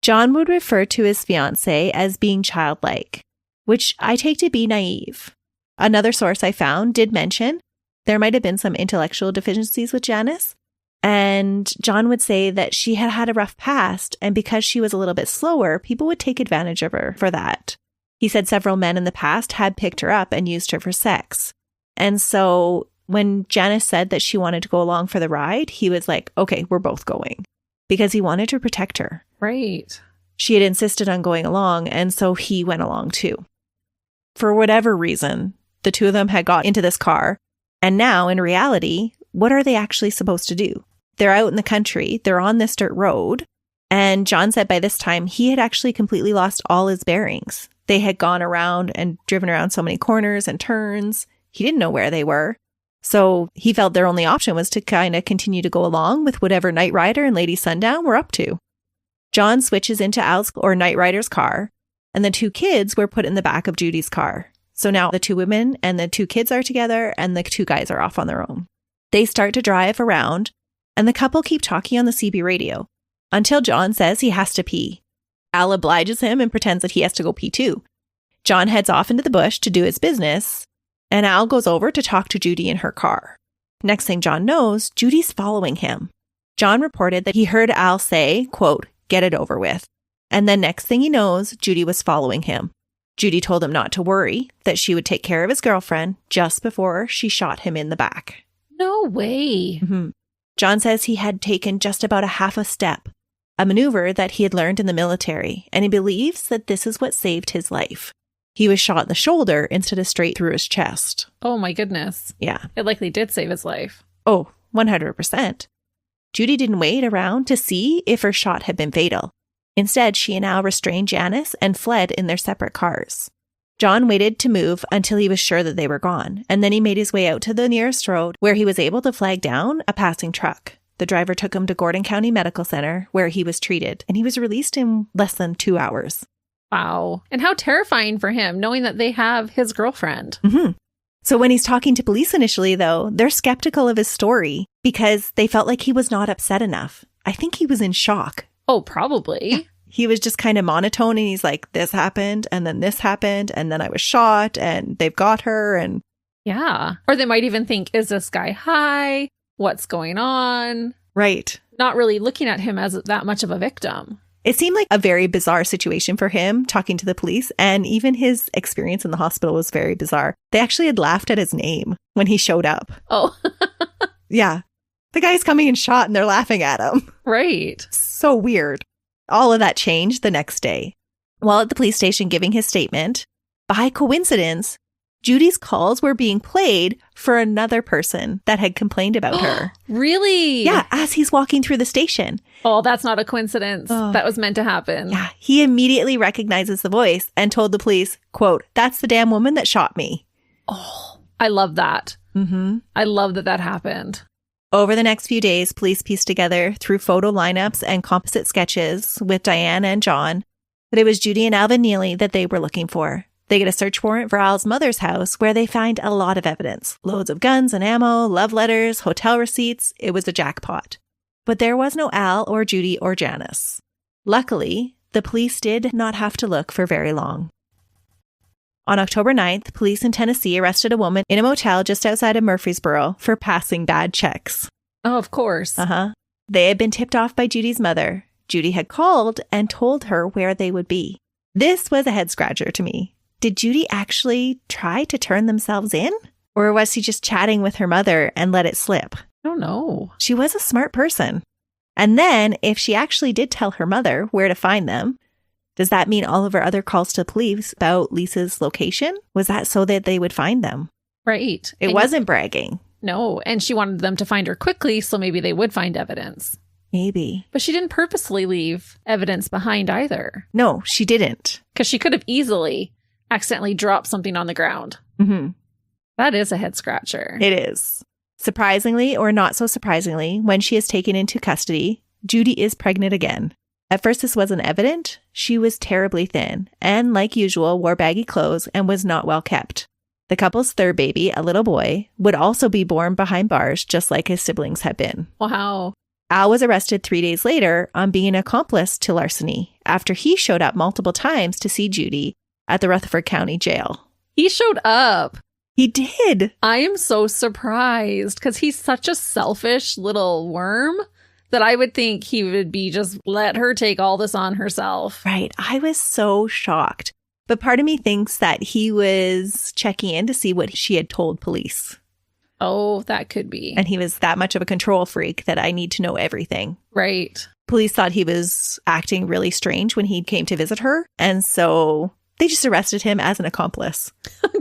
John would refer to his fiancée as being childlike, which I take to be naive. Another source I found did mention there might have been some intellectual deficiencies with Janice, And John would say that she had had a rough past, and because she was a little bit slower, people would take advantage of her for that. He said several men in the past had picked her up and used her for sex. And so when Janice said that she wanted to go along for the ride, he was like, okay, we're both going, because he wanted to protect her. Right. She had insisted on going along, and so he went along too. For whatever reason, the two of them had got into this car, and now in reality, what are they actually supposed to do? They're out in the country, they're on this dirt road, and John said by this time he had actually completely lost all his bearings. They had gone around and driven around so many corners and turns. He didn't know where they were. So he felt their only option was to kind of continue to go along with whatever Night Rider and Lady Sundown were up to. John switches into Al's or Night Rider's car, and the two kids were put in the back of Judy's car. So now the two women and the two kids are together, and the two guys are off on their own. They start to drive around, and the couple keep talking on the CB radio until John says he has to pee. Al obliges him and pretends that he has to go pee too. John heads off into the bush to do his business, and Al goes over to talk to Judy in her car. Next thing John knows, Judy's following him. John reported that he heard Al say, quote, "Get it over with." And then next thing he knows, Judy was following him. Judy told him not to worry, that she would take care of his girlfriend just before she shot him in the back. No way. Mm-hmm. John says he had taken just about a half a step, a maneuver that he had learned in the military, and he believes that this is what saved his life. He was shot in the shoulder instead of straight through his chest. Oh my goodness. Yeah. It likely did save his life. Oh, 100%. Judy didn't wait around to see if her shot had been fatal. Instead, she and Al restrained Janice and fled in their separate cars. John waited to move until he was sure that they were gone, and then he made his way out to the nearest road where he was able to flag down a passing truck. The driver took him to Gordon County Medical Center, where he was treated, and he was released in less than 2 hours. Wow. And how terrifying for him, knowing that they have his girlfriend. Mm-hmm. So when he's talking to police initially, though, they're skeptical of his story because they felt like he was not upset enough. I think he was in shock. Oh, probably. He was just kind of monotone, and he's like, this happened, and then this happened, and then I was shot, and they've got her, and... Yeah. Or they might even think, is this guy high? What's going on? Right. Not really looking at him as that much of a victim. It seemed like a very bizarre situation for him talking to the police, and even his experience in the hospital was very bizarre. They actually had laughed at his name when he showed up. Oh. Yeah. The guy's coming in shot and they're laughing at him. Right. So weird. All of that changed the next day. While at the police station giving his statement, by coincidence, Judy's calls were being played for another person that had complained about her. Really? Yeah, as he's walking through the station. Oh, that's not a coincidence. Oh. That was meant to happen. Yeah, he immediately recognizes the voice and told the police, quote, "That's the damn woman that shot me." Oh, I love that. Mm-hmm. I love that that happened. Over the next few days, police pieced together through photo lineups and composite sketches with Diane and John that it was Judy and Alvin Neeley that they were looking for. They get a search warrant for Al's mother's house where they find a lot of evidence. Loads of guns and ammo, love letters, hotel receipts. It was a jackpot. But there was no Al or Judy or Janice. Luckily, the police did not have to look for very long. On October 9th, police in Tennessee arrested a woman in a motel just outside of Murfreesboro for passing bad checks. Oh, of course. They had been tipped off by Judy's mother. Judy had called and told her where they would be. This was a head scratcher to me. Did Judy actually try to turn themselves in? Or was she just chatting with her mother and let it slip? I don't know. She was a smart person. And then, if she actually did tell her mother where to find them, does that mean all of her other calls to police about Lisa's location? Was that so that they would find them? Right. It wasn't bragging. No. And she wanted them to find her quickly, so maybe they would find evidence. Maybe. But she didn't purposely leave evidence behind either. No, she didn't. Because she could have easily accidentally dropped something on the ground. Mm-hmm. That is a head scratcher. It is. Surprisingly, or not so surprisingly, when she is taken into custody, Judy is pregnant again. At first, this wasn't evident. She was terribly thin and, like usual, wore baggy clothes and was not well kept. The couple's third baby, a little boy, would also be born behind bars, just like his siblings had been. Wow. Al was arrested 3 days later on being an accomplice to larceny after he showed up multiple times to see Judy at the Rutherford County Jail. He showed up. He did. I am so surprised because he's such a selfish little worm that I would think he would be just let her take all this on herself. Right. I was so shocked. But part of me thinks that he was checking in to see what she had told police. Oh, that could be. And he was that much of a control freak that I need to know everything. Right. Police thought he was acting really strange when he came to visit her. And so they just arrested him as an accomplice.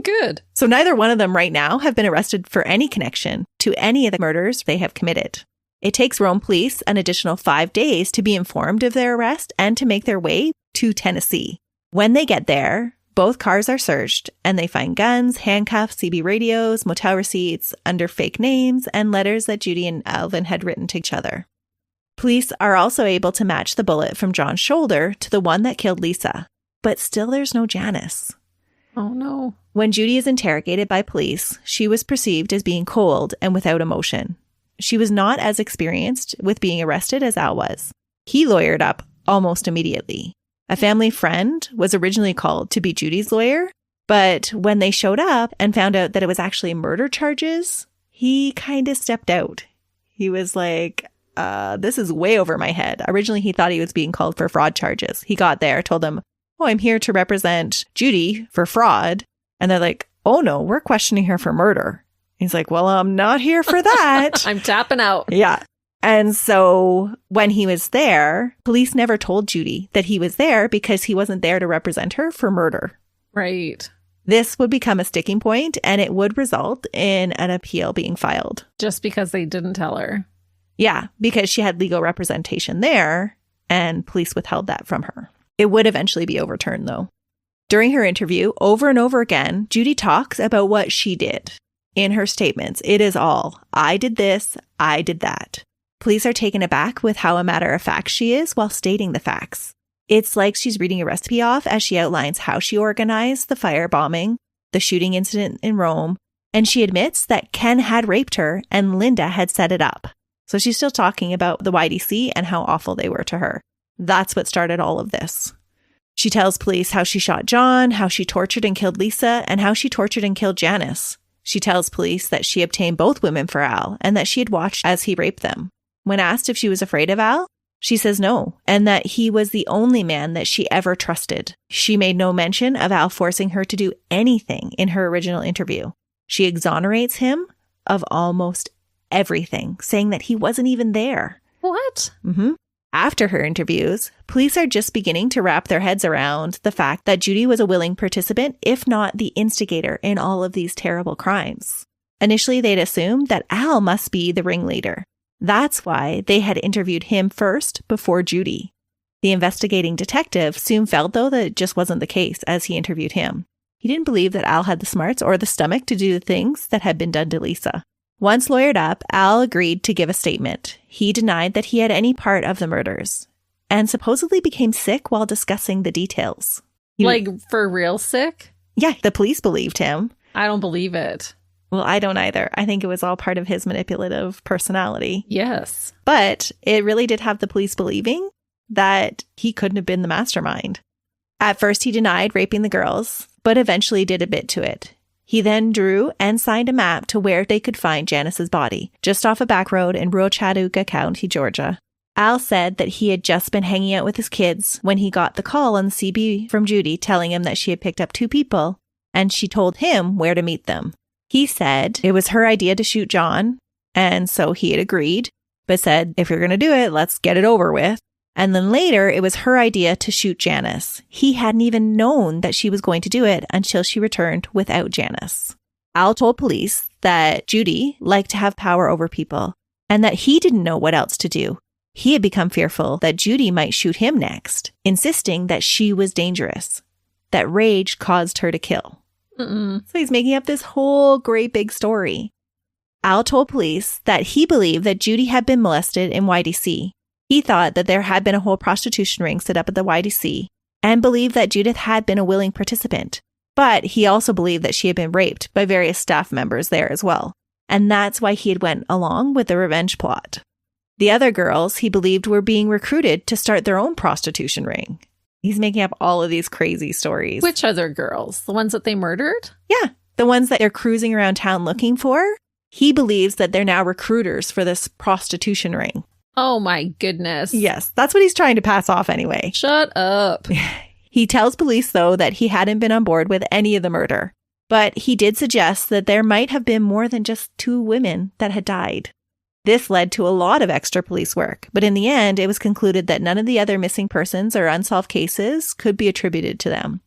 Good. So neither one of them right now have been arrested for any connection to any of the murders they have committed. It takes Rome police an additional 5 days to be informed of their arrest and to make their way to Tennessee. When they get there, both cars are searched and they find guns, handcuffs, CB radios, motel receipts under fake names, and letters that Judy and Alvin had written to each other. Police are also able to match the bullet from John's shoulder to the one that killed Lisa. But still there's no Janice. Oh, no. When Judy is interrogated by police, she was perceived as being cold and without emotion. She was not as experienced with being arrested as Al was. He lawyered up almost immediately. A family friend was originally called to be Judy's lawyer, but when they showed up and found out that it was actually murder charges, he kind of stepped out. He was like, this is way over my head. Originally, he thought he was being called for fraud charges. He got there, told them, oh, I'm here to represent Judy for fraud. And they're like, oh no, we're questioning her for murder. He's like, well, I'm not here for that. I'm tapping out. Yeah. And so when he was there, police never told Judy that he was there because he wasn't there to represent her for murder. Right. This would become a sticking point and it would result in an appeal being filed. Just because they didn't tell her. Yeah, because she had legal representation there and police withheld that from her. It would eventually be overturned though. During her interview, over and over again, Judy talks about what she did. In her statements, it is all, I did this, I did that. Police are taken aback with how a matter of fact she is while stating the facts. It's like she's reading a recipe off as she outlines how she organized the firebombing, the shooting incident in Rome, and she admits that Ken had raped her and Linda had set it up. So she's still talking about the YDC and how awful they were to her. That's what started all of this. She tells police how she shot John, how she tortured and killed Lisa, and how she tortured and killed Janice. She tells police that she obtained both women for Al and that she had watched as he raped them. When asked if she was afraid of Al, she says no, and that he was the only man that she ever trusted. She made no mention of Al forcing her to do anything in her original interview. She exonerates him of almost everything, saying that he wasn't even there. What? After her interviews, police are just beginning to wrap their heads around the fact that Judy was a willing participant, if not the instigator in all of these terrible crimes. Initially, they'd assumed that Al must be the ringleader. That's why they had interviewed him first before Judy. The investigating detective soon felt, though, that it just wasn't the case as he interviewed him. He didn't believe that Al had the smarts or the stomach to do the things that had been done to Lisa. Once lawyered up, Al agreed to give a statement. He denied that he had any part of the murders and supposedly became sick while discussing the details. Like for real sick? Yeah, the police believed him. I don't believe it. Well, I don't either. I think it was all part of his manipulative personality. Yes. But it really did have the police believing that he couldn't have been the mastermind. At first, he denied raping the girls, but eventually did a bit to it. He then drew and signed a map to where they could find Janice's body, just off a back road in rural Chattooga County, Georgia. Al said that he had just been hanging out with his kids when he got the call on the CB from Judy telling him that she had picked up 2 people, and she told him where to meet them. He said it was her idea to shoot John, and so he had agreed, but said, if you're going to do it, let's get it over with. And then later, it was her idea to shoot Janice. He hadn't even known that she was going to do it until she returned without Janice. Al told police that Judy liked to have power over people and that he didn't know what else to do. He had become fearful that Judy might shoot him next, insisting that she was dangerous, that rage caused her to kill. So he's making up this whole great big story. Al told police that he believed that Judy had been molested in YDC. He thought that there had been a whole prostitution ring set up at the YDC and believed that Judith had been a willing participant. But he also believed that she had been raped by various staff members there as well. And that's why he had went along with the revenge plot. The other girls he believed were being recruited to start their own prostitution ring. He's making up all of these crazy stories. Which other girls? The ones that they murdered? Yeah. the ones that they're cruising around town looking for, he believes that they're now recruiters for this prostitution ring. Oh my goodness. Yes, that's what he's trying to pass off anyway. Shut up. He tells police, though, that he hadn't been on board with any of the murder. But he did suggest that there might have been more than just 2 women that had died. This led to a lot of extra police work, but in the end, it was concluded that none of the other missing persons or unsolved cases could be attributed to them.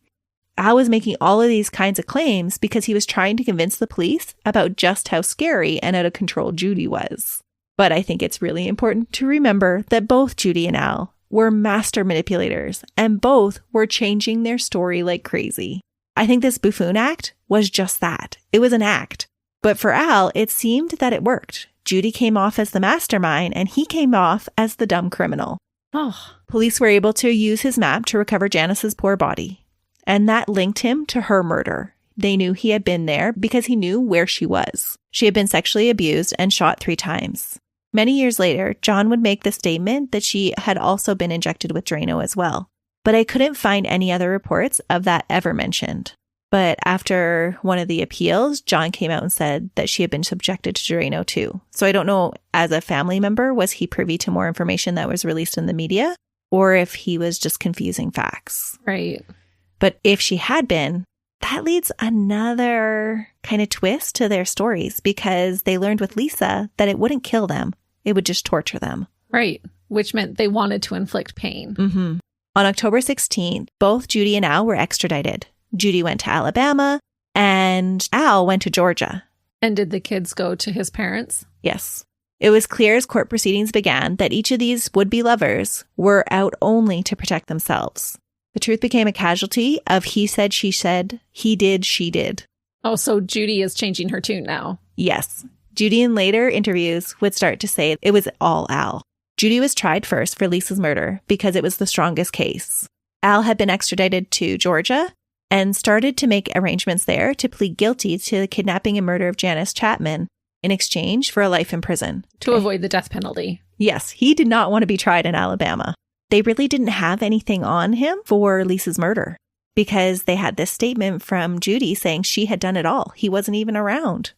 Al was making all of these kinds of claims because he was trying to convince the police about just how scary and out of control Judy was. But I think it's really important to remember that both Judy and Al were master manipulators, and both were changing their story like crazy. I think this buffoon act was just that. It was an act. But for Al, it seemed that it worked. Judy came off as the mastermind, and he came off as the dumb criminal. Oh. Police were able to use his map to recover Janice's poor body, and that linked him to her murder. They knew he had been there because he knew where she was. She had been sexually abused and shot 3 times. Many years later, John would make the statement that she had also been injected with Drano as well. But I couldn't find any other reports of that ever mentioned. But after one of the appeals, John came out and said that she had been subjected to Drano too. So I don't know, as a family member, was he privy to more information that was released in the media? Or if he was just confusing facts. Right. But if she had been, that leads another kind of twist to their stories, because they learned with Lisa that it wouldn't kill them. It would just torture them. Right. Which meant they wanted to inflict pain. Mm-hmm. On October 16th, both Judy and Al were extradited. Judy went to Alabama and Al went to Georgia. And did the kids go to his parents? Yes. It was clear as court proceedings began that each of these would-be lovers were out only to protect themselves. The truth became a casualty of he said, she said, he did, she did. Oh, so Judy is changing her tune now. Yes. Judy in later interviews would start to say it was all Al. Judy was tried first for Lisa's murder because it was the strongest case. Al had been extradited to Georgia and started to make arrangements there to plead guilty to the kidnapping and murder of Janice Chatman in exchange for a life in prison. To avoid the death penalty. Yes, he did not want to be tried in Alabama. They really didn't have anything on him for Lisa's murder because they had this statement from Judy saying she had done it all. He wasn't even around.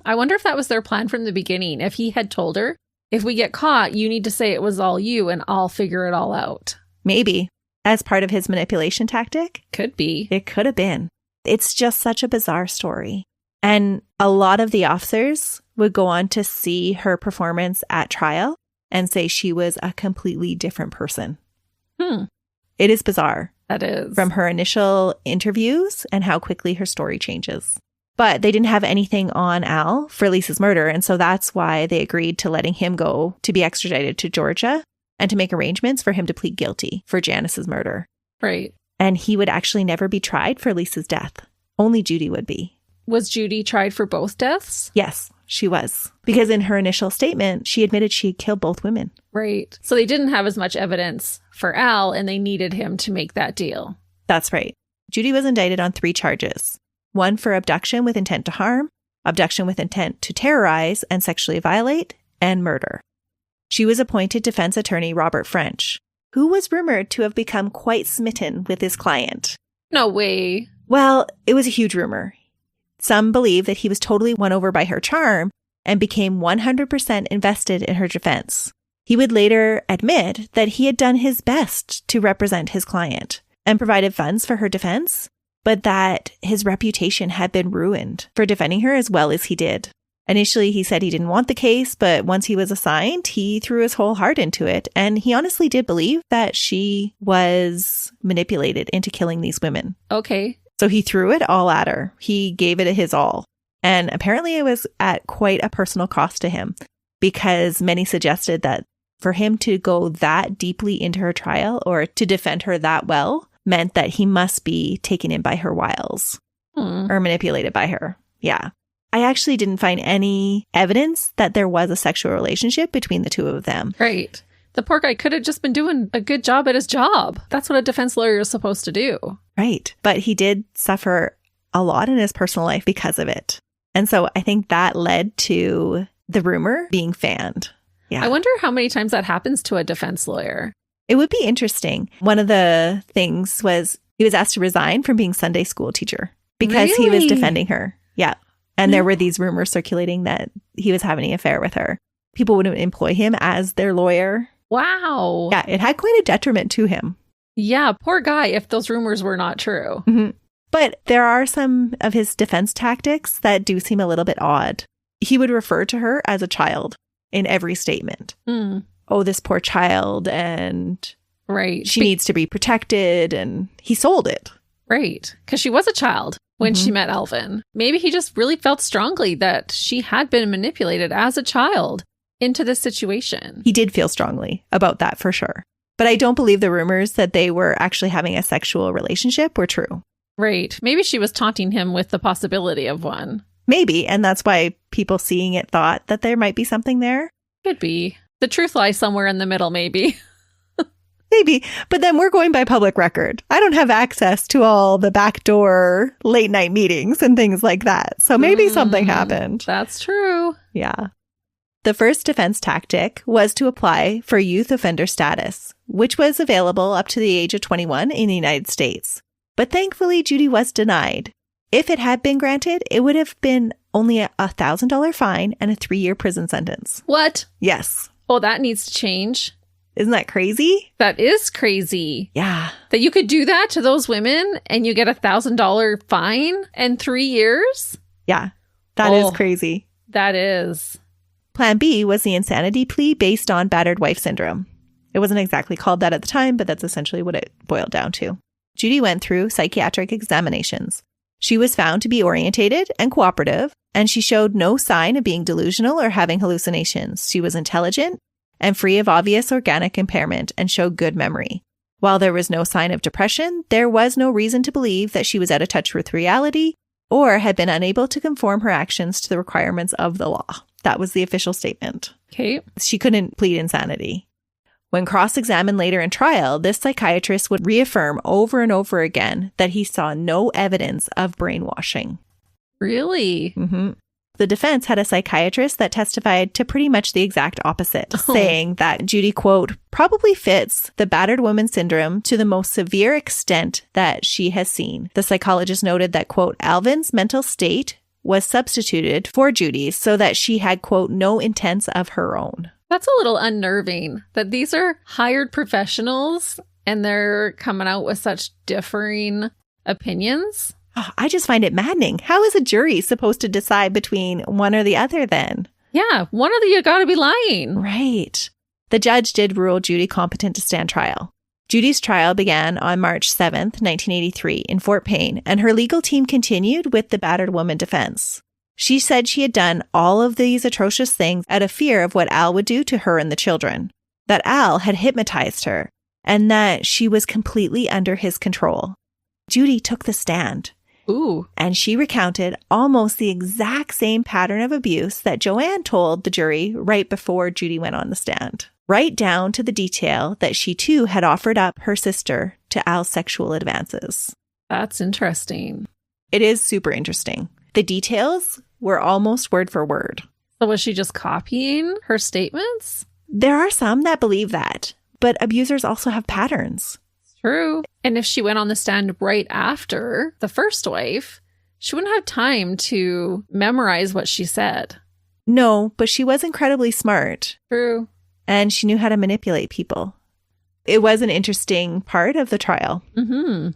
I wonder if that was their plan from the beginning. If he had told her, if we get caught, you need to say it was all you and I'll figure it all out. Maybe. As part of his manipulation tactic? Could be. It could have been. It's just such a bizarre story. And a lot of the officers would go on to see her performance at trial and say she was a completely different person. It is bizarre. That is. From her initial interviews and how quickly her story changes. But they didn't have anything on Al for Lisa's murder, and so that's why they agreed to letting him go to be extradited to Georgia and to make arrangements for him to plead guilty for Janice's murder. Right. And he would actually never be tried for Lisa's death. Only Judy would be. Was Judy tried for both deaths? Yes, she was. Because in her initial statement, she admitted she had killed both women. Right. So they didn't have as much evidence for Al, and they needed him to make that deal. That's right. Judy was indicted on 3 charges. 1 for abduction with intent to harm, abduction with intent to terrorize and sexually violate, and murder. She was appointed defense attorney Robert French, who was rumored to have become quite smitten with his client. No way. Well, it was a huge rumor. Some believe that he was totally won over by her charm and became 100% invested in her defense. He would later admit that he had done his best to represent his client and provided funds for her defense, but that his reputation had been ruined for defending her as well as he did. Initially, he said he didn't want the case, but once he was assigned, he threw his whole heart into it. And he honestly did believe that she was manipulated into killing these women. Okay. So he threw it all at her. He gave it his all. And apparently it was at quite a personal cost to him, because many suggested that for him to go that deeply into her trial or to defend her that well meant that he must be taken in by her wiles or manipulated by her. Yeah. I actually didn't find any evidence that there was a sexual relationship between the two of them. Right. The poor guy could have just been doing a good job at his job. That's what a defense lawyer is supposed to do. Right. But he did suffer a lot in his personal life because of it. And so I think that led to the rumor being fanned. Yeah. I wonder how many times that happens to a defense lawyer. It would be interesting. One of the things was he was asked to resign from being Sunday school teacher because he was defending her. Yeah. And there were these rumors circulating that he was having an affair with her. People would employ him as their lawyer. Wow. Yeah, it had quite a detriment to him. Yeah, poor guy if those rumors were not true. Mm-hmm. But there are some of his defense tactics that do seem a little bit odd. He would refer to her as a child in every statement. Mm. Oh, this poor child, and right. she needs to be protected, and he sold it. Right, because she was a child when she met Alvin. Maybe he just really felt strongly that she had been manipulated as a child into this situation. He did feel strongly about that for sure. But I don't believe the rumors that they were actually having a sexual relationship were true. Right. Maybe she was taunting him with the possibility of one. Maybe. And that's why people seeing it thought that there might be something there. Could be. The truth lies somewhere in the middle, maybe. Maybe. But then we're going by public record. I don't have access to all the backdoor late night meetings and things like that. So maybe something happened. That's true. Yeah. The first defense tactic was to apply for youth offender status, which was available up to the age of 21 in the United States. But thankfully, Judy was denied. If it had been granted, it would have been only a $1,000 fine and a 3-year prison sentence. What? Yes. Oh, that needs to change. Isn't that crazy? That is crazy. Yeah. That you could do that to those women and you get a $1,000 fine and 3 years? Yeah. That is crazy. That is. Plan B was the insanity plea based on battered wife syndrome. It wasn't exactly called that at the time, but that's essentially what it boiled down to. Judy went through psychiatric examinations. She was found to be orientated and cooperative, and she showed no sign of being delusional or having hallucinations. She was intelligent and free of obvious organic impairment and showed good memory. While there was no sign of depression, there was no reason to believe that she was out of touch with reality or had been unable to conform her actions to the requirements of the law. That was the official statement. Okay. She couldn't plead insanity. When cross-examined later in trial, this psychiatrist would reaffirm over and over again that he saw no evidence of brainwashing. Really? Mm-hmm. The defense had a psychiatrist that testified to pretty much the exact opposite, saying that Judy, quote, probably fits the battered woman syndrome to the most severe extent that she has seen. The psychologist noted that, quote, Alvin's mental state was substituted for Judy's so that she had, quote, no intents of her own. That's a little unnerving that these are hired professionals and they're coming out with such differing opinions. Oh, I just find it maddening. How is a jury supposed to decide between one or the other then? Yeah, one of you got to be lying. Right. The judge did rule Judy competent to stand trial. Judy's trial began on March 7th, 1983 in Fort Payne, and her legal team continued with the battered woman defense. She said she had done all of these atrocious things out of fear of what Al would do to her and the children, that Al had hypnotized her, and that she was completely under his control. Judy took the stand. Ooh. And she recounted almost the exact same pattern of abuse that Joanne told the jury right before Judy went on the stand, right down to the detail that she too had offered up her sister to Al's sexual advances. That's interesting. It is super interesting. The details were almost word for word. So was she just copying her statements? There are some that believe that, but abusers also have patterns. True. And if she went on the stand right after the first wife, she wouldn't have time to memorize what she said. No, but she was incredibly smart. True. And she knew how to manipulate people. It was an interesting part of the trial. Mm-hmm.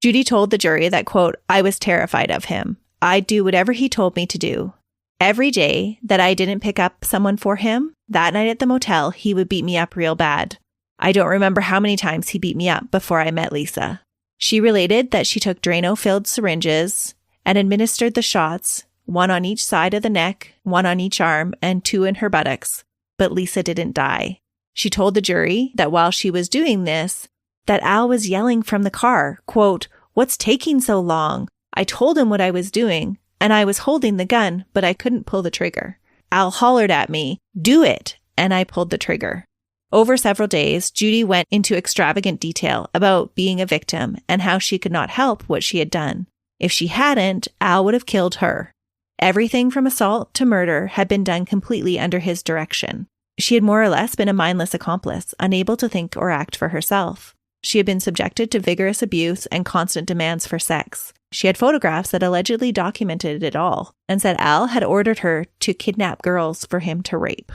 Judy told the jury that, quote, I was terrified of him. I'd do whatever he told me to do. Every day that I didn't pick up someone for him, that night at the motel, he would beat me up real bad. I don't remember how many times he beat me up before I met Lisa. She related that she took Drano-filled syringes and administered the shots, one on each side of the neck, one on each arm, and 2 in her buttocks. But Lisa didn't die. She told the jury that while she was doing this, that Al was yelling from the car, quote, what's taking so long? I told him what I was doing, and I was holding the gun, but I couldn't pull the trigger. Al hollered at me, do it, and I pulled the trigger. Over several days, Judy went into extravagant detail about being a victim and how she could not help what she had done. If she hadn't, Al would have killed her. Everything from assault to murder had been done completely under his direction. She had more or less been a mindless accomplice, unable to think or act for herself. She had been subjected to vigorous abuse and constant demands for sex. She had photographs that allegedly documented it all and said Al had ordered her to kidnap girls for him to rape.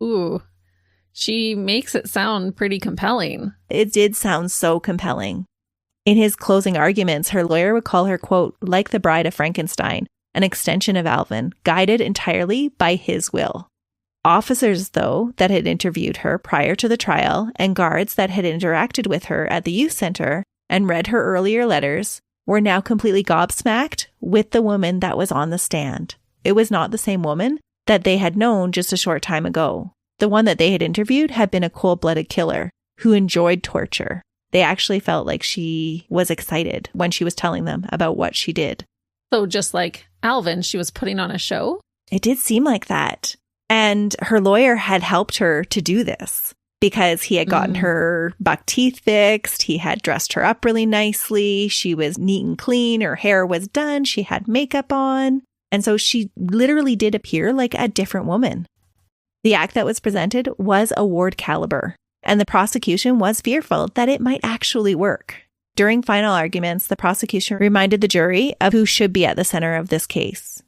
Ooh, she makes it sound pretty compelling. It did sound so compelling. In his closing arguments, her lawyer would call her, quote, like the bride of Frankenstein, an extension of Alvin, guided entirely by his will. Officers, though, that had interviewed her prior to the trial and guards that had interacted with her at the youth center and read her earlier letters were now completely gobsmacked with the woman that was on the stand. It was not the same woman that they had known just a short time ago. The one that they had interviewed had been a cold-blooded killer who enjoyed torture. They actually felt like she was excited when she was telling them about what she did. So just like Alvin, she was putting on a show? It did seem like that. And her lawyer had helped her to do this because he had gotten her buck teeth fixed. He had dressed her up really nicely. She was neat and clean. Her hair was done. She had makeup on. And so she literally did appear like a different woman. The act that was presented was award caliber, and the prosecution was fearful that it might actually work. During final arguments, the prosecution reminded the jury of who should be at the center of this case.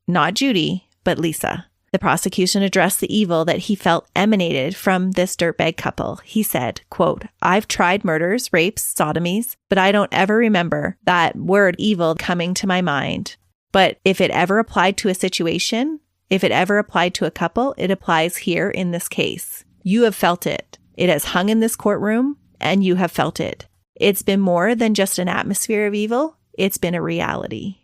Not Judy, but Lisa. The prosecution addressed the evil that he felt emanated from this dirtbag couple. He said, quote, I've tried murders, rapes, sodomies, but I don't ever remember that word evil coming to my mind. But if it ever applied to a situation, if it ever applied to a couple, it applies here in this case. You have felt it. It has hung in this courtroom, and you have felt it. It's been more than just an atmosphere of evil. It's been a reality.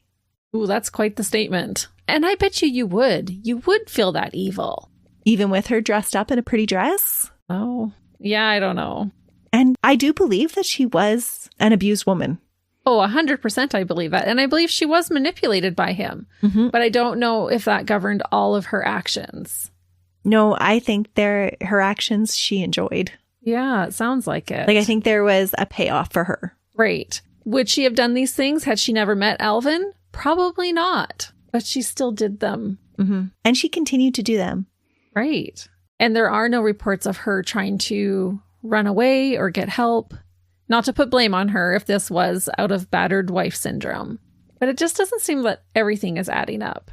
Ooh, that's quite the statement. And I bet you would. You would feel that evil. Even with her dressed up in a pretty dress? Oh, yeah, I don't know. And I do believe that she was an abused woman. Oh, 100% I believe that. And I believe she was manipulated by him. Mm-hmm. But I don't know if that governed all of her actions. No, I think her actions she enjoyed. Yeah, it sounds like it. Like, I think there was a payoff for her. Right. Would she have done these things had she never met Alvin? Probably not. But she still did them. Mm-hmm. And she continued to do them. Right. And there are no reports of her trying to run away or get help. Not to put blame on her if this was out of battered wife syndrome. But it just doesn't seem that everything is adding up.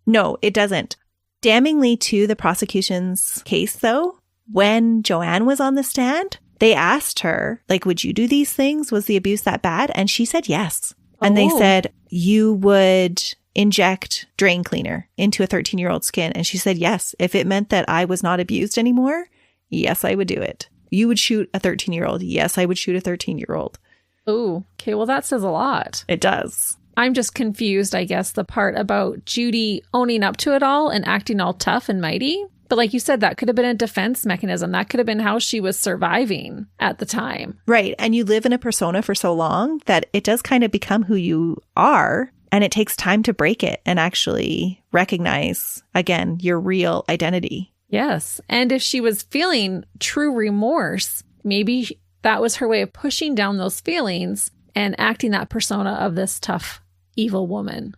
No, it doesn't. Damningly to the prosecution's case, though, when Joanne was on the stand, they asked her, like, would you do these things? Was the abuse that bad? And she said yes. And they said, you would inject drain cleaner into a 13-year-old skin. And she said, yes, if it meant that I was not abused anymore, yes, I would do it. You would shoot a 13-year-old. Yes, I would shoot a 13-year-old. Oh, okay. Well, that says a lot. It does. I'm just confused, I guess, the part about Judy owning up to it all and acting all tough and mighty. But like you said, that could have been a defense mechanism. That could have been how she was surviving at the time. Right. And you live in a persona for so long that it does kind of become who you are. And it takes time to break it and actually recognize, again, your real identity. Yes. And if she was feeling true remorse, maybe that was her way of pushing down those feelings and acting that persona of this tough, evil woman.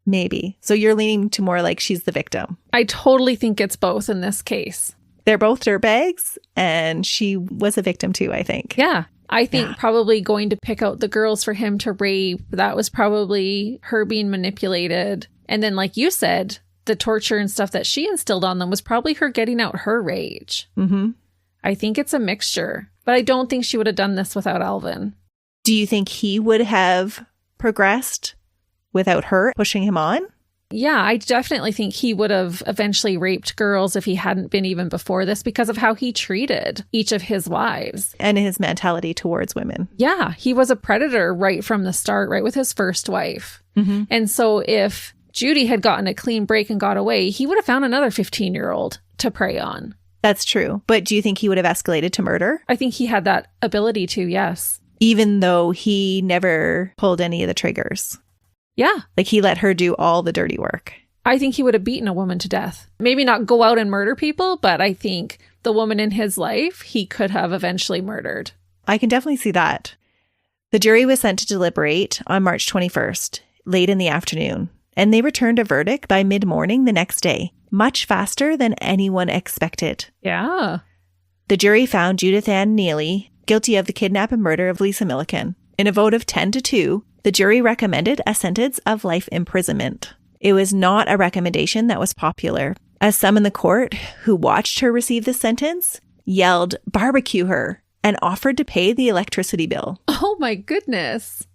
Maybe. So you're leaning to more like she's the victim. I totally think it's both in this case. They're both dirtbags, and she was a victim too, I think. Yeah. I think probably going to pick out the girls for him to rape, that was probably her being manipulated. And then, like you said, the torture and stuff that she instilled on them was probably her getting out her rage. Mm-hmm. I think it's a mixture, but I don't think she would have done this without Alvin. Do you think he would have progressed without her pushing him on? Yeah, I definitely think he would have eventually raped girls if he hadn't been even before this because of how he treated each of his wives. And his mentality towards women. Yeah, he was a predator right from the start, right with his first wife. Mm-hmm. And so if Judy had gotten a clean break and got away, he would have found another 15-year-old to prey on. That's true. But do you think he would have escalated to murder? I think he had that ability to, yes. Even though he never pulled any of the triggers. Yeah. Like he let her do all the dirty work. I think he would have beaten a woman to death. Maybe not go out and murder people, but I think the woman in his life, he could have eventually murdered. I can definitely see that. The jury was sent to deliberate on March 21st, late in the afternoon, and they returned a verdict by mid-morning the next day, much faster than anyone expected. Yeah. The jury found Judith Ann Neeley guilty of the kidnap and murder of Lisa Millican. In a vote of 10-2, The jury recommended a sentence of life imprisonment. It was not a recommendation that was popular, as some in the court who watched her receive this sentence yelled, "Barbecue her," and offered to pay the electricity bill. Oh my goodness.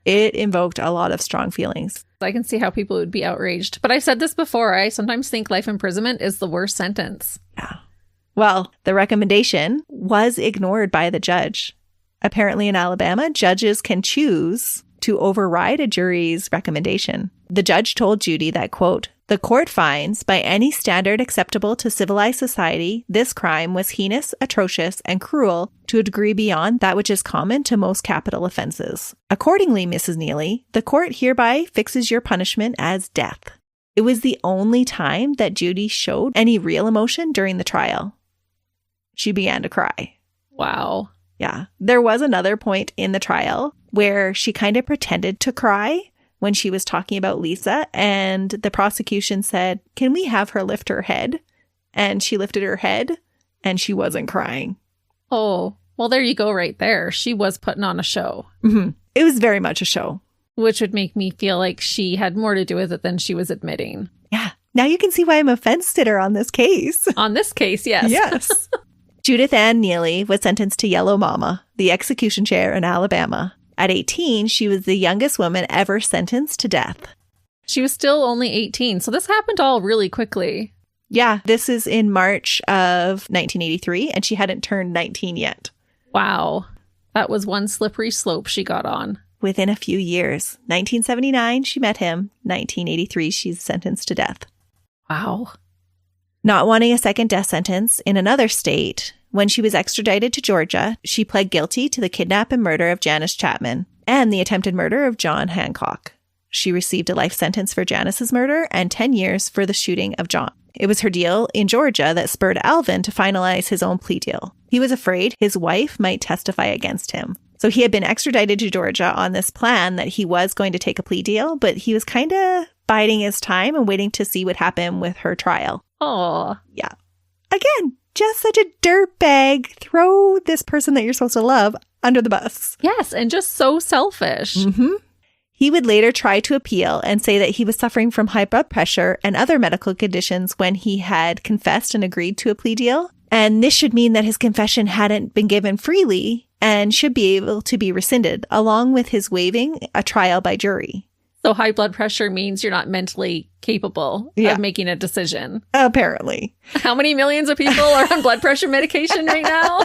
It invoked a lot of strong feelings. I can see how people would be outraged. But I've said this before. I sometimes think life imprisonment is the worst sentence. Yeah. Well, the recommendation was ignored by the judge. Apparently in Alabama, judges can choose to override a jury's recommendation. The judge told Judy that, quote, "The court finds, by any standard acceptable to civilized society, this crime was heinous, atrocious, and cruel to a degree beyond that which is common to most capital offenses. Accordingly, Mrs. Neeley, the court hereby fixes your punishment as death." It was the only time that Judy showed any real emotion during the trial. She began to cry. Wow. Yeah. There was another point in the trial where she kind of pretended to cry when she was talking about Lisa, and the prosecution said, "Can we have her lift her head?" And she lifted her head and she wasn't crying. Oh, well, there you go right there. She was putting on a show. Mm-hmm. It was very much a show. Which would make me feel like she had more to do with it than she was admitting. Yeah. Now you can see why I'm a fence sitter on this case. On this case, yes. Yes. Judith Ann Neeley was sentenced to Yellow Mama, the execution chair in Alabama. At 18, she was the youngest woman ever sentenced to death. She was still only 18, so this happened all really quickly. Yeah, this is in March of 1983, and she hadn't turned 19 yet. Wow. That was one slippery slope she got on. Within a few years. 1979, she met him. 1983, she's sentenced to death. Wow. Not wanting a second death sentence in another state, when she was extradited to Georgia, she pled guilty to the kidnap and murder of Janice Chatman and the attempted murder of John Hancock. She received a life sentence for Janice's murder and 10 years for the shooting of John. It was her deal in Georgia that spurred Alvin to finalize his own plea deal. He was afraid his wife might testify against him. So he had been extradited to Georgia on this plan that he was going to take a plea deal, but he was kind of biding his time and waiting to see what happened with her trial. Oh, yeah. Again, just such a dirtbag. Throw this person that you're supposed to love under the bus. Yes, and just so selfish. Mm-hmm. He would later try to appeal and say that he was suffering from high blood pressure and other medical conditions when he had confessed and agreed to a plea deal. And this should mean that his confession hadn't been given freely and should be able to be rescinded, along with his waiving a trial by jury. So high blood pressure means you're not mentally capable of making a decision. Apparently. How many millions of people are on blood pressure medication right now?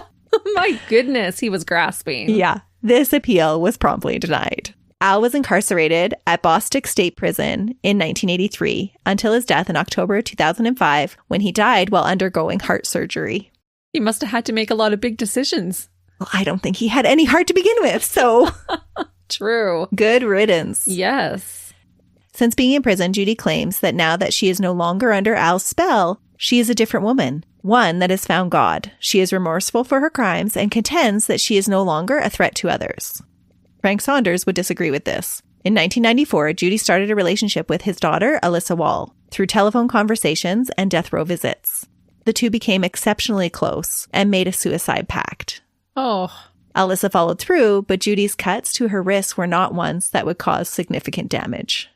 My goodness, he was grasping. Yeah. This appeal was promptly denied. Al was incarcerated at Bostick State Prison in 1983 until his death in October 2005, when he died while undergoing heart surgery. He must have had to make a lot of big decisions. Well, I don't think he had any heart to begin with, so... True. Good riddance. Yes. Since being in prison, Judy claims that now that she is no longer under Al's spell, she is a different woman, one that has found God. She is remorseful for her crimes and contends that she is no longer a threat to others. Frank Saunders would disagree with this. In 1994, Judy started a relationship with his daughter, Alyssa Wall, through telephone conversations and death row visits. The two became exceptionally close and made a suicide pact. Oh. Alyssa followed through, but Judy's cuts to her wrists were not ones that would cause significant damage.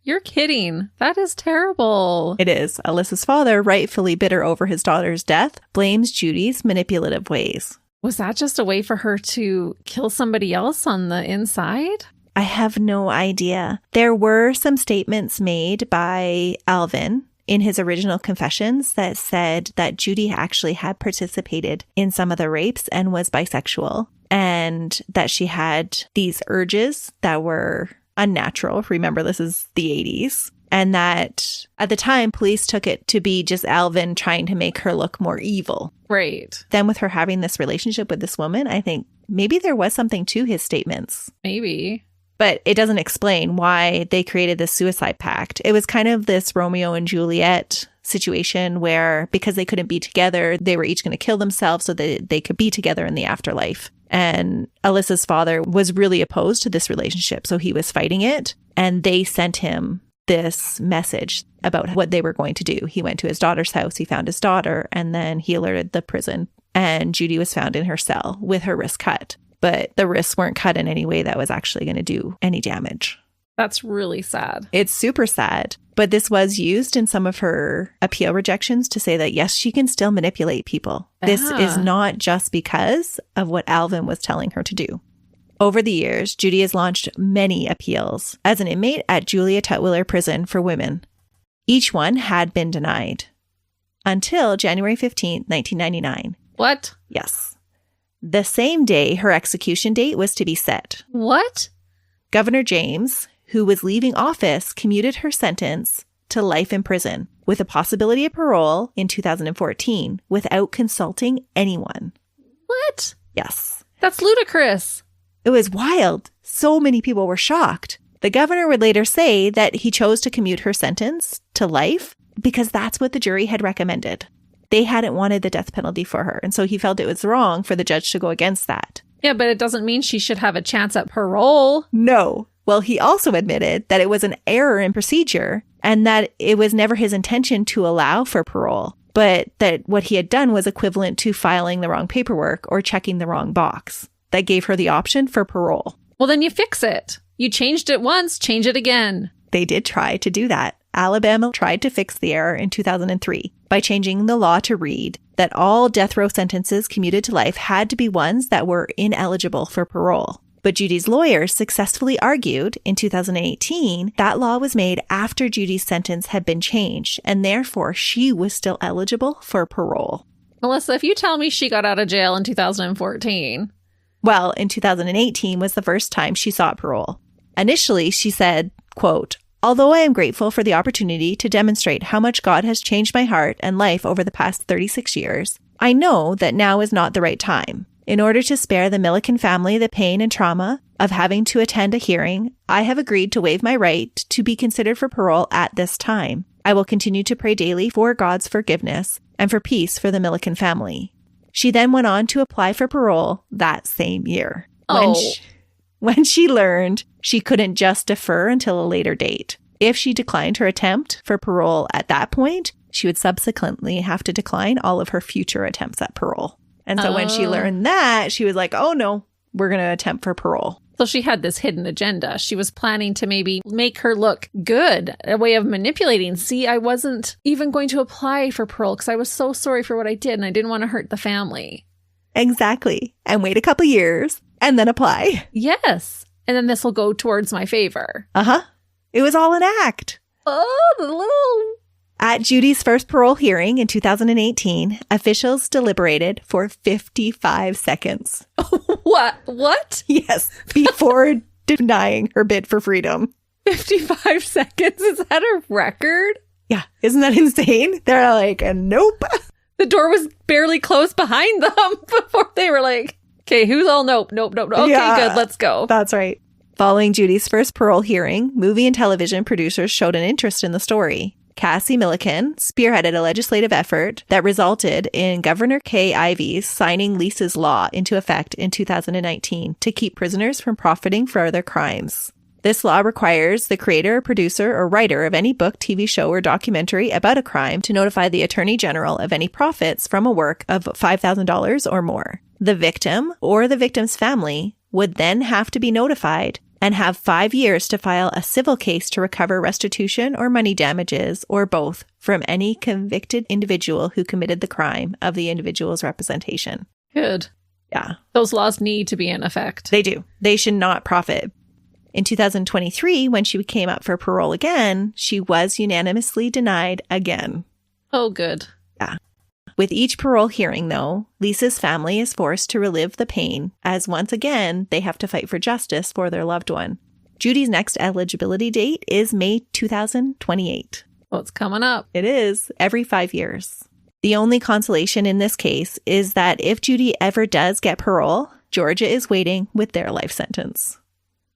You're kidding. That is terrible. It is. Alyssa's father, rightfully bitter over his daughter's death, blames Judy's manipulative ways. Was that just a way for her to kill somebody else on the inside? I have no idea. There were some statements made by Alvin in his original confessions that said that Judy actually had participated in some of the rapes and was bisexual, and that she had these urges that were unnatural. Remember, this is the 80s. And that at the time, police took it to be just Alvin trying to make her look more evil. Right. Then with her having this relationship with this woman, I think maybe there was something to his statements. Maybe. But it doesn't explain why they created this suicide pact. It was kind of this Romeo and Juliet situation where, because they couldn't be together, they were each going to kill themselves so that they could be together in the afterlife. And Alyssa's father was really opposed to this relationship, so he was fighting it. And they sent him this message about what they were going to do. He went to his daughter's house, he found his daughter, and then he alerted the prison. And Judy was found in her cell with her wrist cut. but the wrists weren't cut in any way that was actually going to do any damage. That's really sad. It's super sad. But this was used in some of her appeal rejections to say that, yes, she can still manipulate people. This is not just because of what Alvin was telling her to do. Over the years, Judy has launched many appeals as an inmate at Julia Tutwiler Prison for Women. Each one had been denied until January 15th, 1999. What? Yes. The same day her execution date was to be set. What? Governor James, who was leaving office, commuted her sentence to life in prison with a possibility of parole in 2014 without consulting anyone. What? Yes. That's ludicrous. It was wild. So many people were shocked. The governor would later say that he chose to commute her sentence to life because that's what the jury had recommended. They hadn't wanted the death penalty for her, and so he felt it was wrong for the judge to go against that. Yeah, but it doesn't mean she should have a chance at parole. No. Well, he also admitted that it was an error in procedure and that it was never his intention to allow for parole, but that what he had done was equivalent to filing the wrong paperwork or checking the wrong box. That gave her the option for parole. Well, then you fix it. You changed it once, change it again. They did try to do that. Alabama tried to fix the error in 2003 by changing the law to read that all death row sentences commuted to life had to be ones that were ineligible for parole. But Judy's lawyers successfully argued in 2018 that law was made after Judy's sentence had been changed, and therefore she was still eligible for parole. Melissa, if you tell me she got out of jail in 2014... Well, in 2018 was the first time she sought parole. Initially, she said, quote, "Although I am grateful for the opportunity to demonstrate how much God has changed my heart and life over the past 36 years, I know that now is not the right time. In order to spare the Millican family the pain and trauma of having to attend a hearing, I have agreed to waive my right to be considered for parole at this time. I will continue to pray daily for God's forgiveness and for peace for the Millican family." She then went on to apply for parole that same year. When she learned she couldn't just defer until a later date. If she declined her attempt for parole at that point, she would subsequently have to decline all of her future attempts at parole. And so when she learned that, she was like, oh no, we're going to attempt for parole. So she had this hidden agenda. She was planning to maybe make her look good, a way of manipulating. See, I wasn't even going to apply for parole because I was so sorry for what I did and I didn't want to hurt the family. Exactly. And wait a couple years and then apply. Yes. And then this will go towards my favor. Uh-huh. It was all an act. Oh, the little... At Judy's first parole hearing in 2018, officials deliberated for 55 seconds. What? Yes, before denying her bid for freedom. 55 seconds? Is that a record? Yeah, isn't that insane? They're like, nope. The door was barely closed behind them before they were like, okay, who's all nope. Okay, yeah, good, let's go. That's right. Following Judy's first parole hearing, movie and television producers showed an interest in the story. Cassie Millican spearheaded a legislative effort that resulted in Governor Kay Ivey's signing Lisa's law into effect in 2019 to keep prisoners from profiting for their crimes. This law requires the creator, producer, or writer of any book, TV show, or documentary about a crime to notify the Attorney General of any profits from a work of $5,000 or more. The victim or the victim's family would then have to be notified and have 5 years to file a civil case to recover restitution or money damages, or both, from any convicted individual who committed the crime of the individual's representation. Good. Yeah. Those laws need to be in effect. They do. They should not profit. In 2023, when she came up for parole again, she was unanimously denied again. Oh, good. Yeah. With each parole hearing, though, Lisa's family is forced to relive the pain, as once again, they have to fight for justice for their loved one. Judy's next eligibility date is May 2028. Well, it's coming up. It is, every 5 years. The only consolation in this case is that if Judy ever does get parole, Georgia is waiting with their life sentence.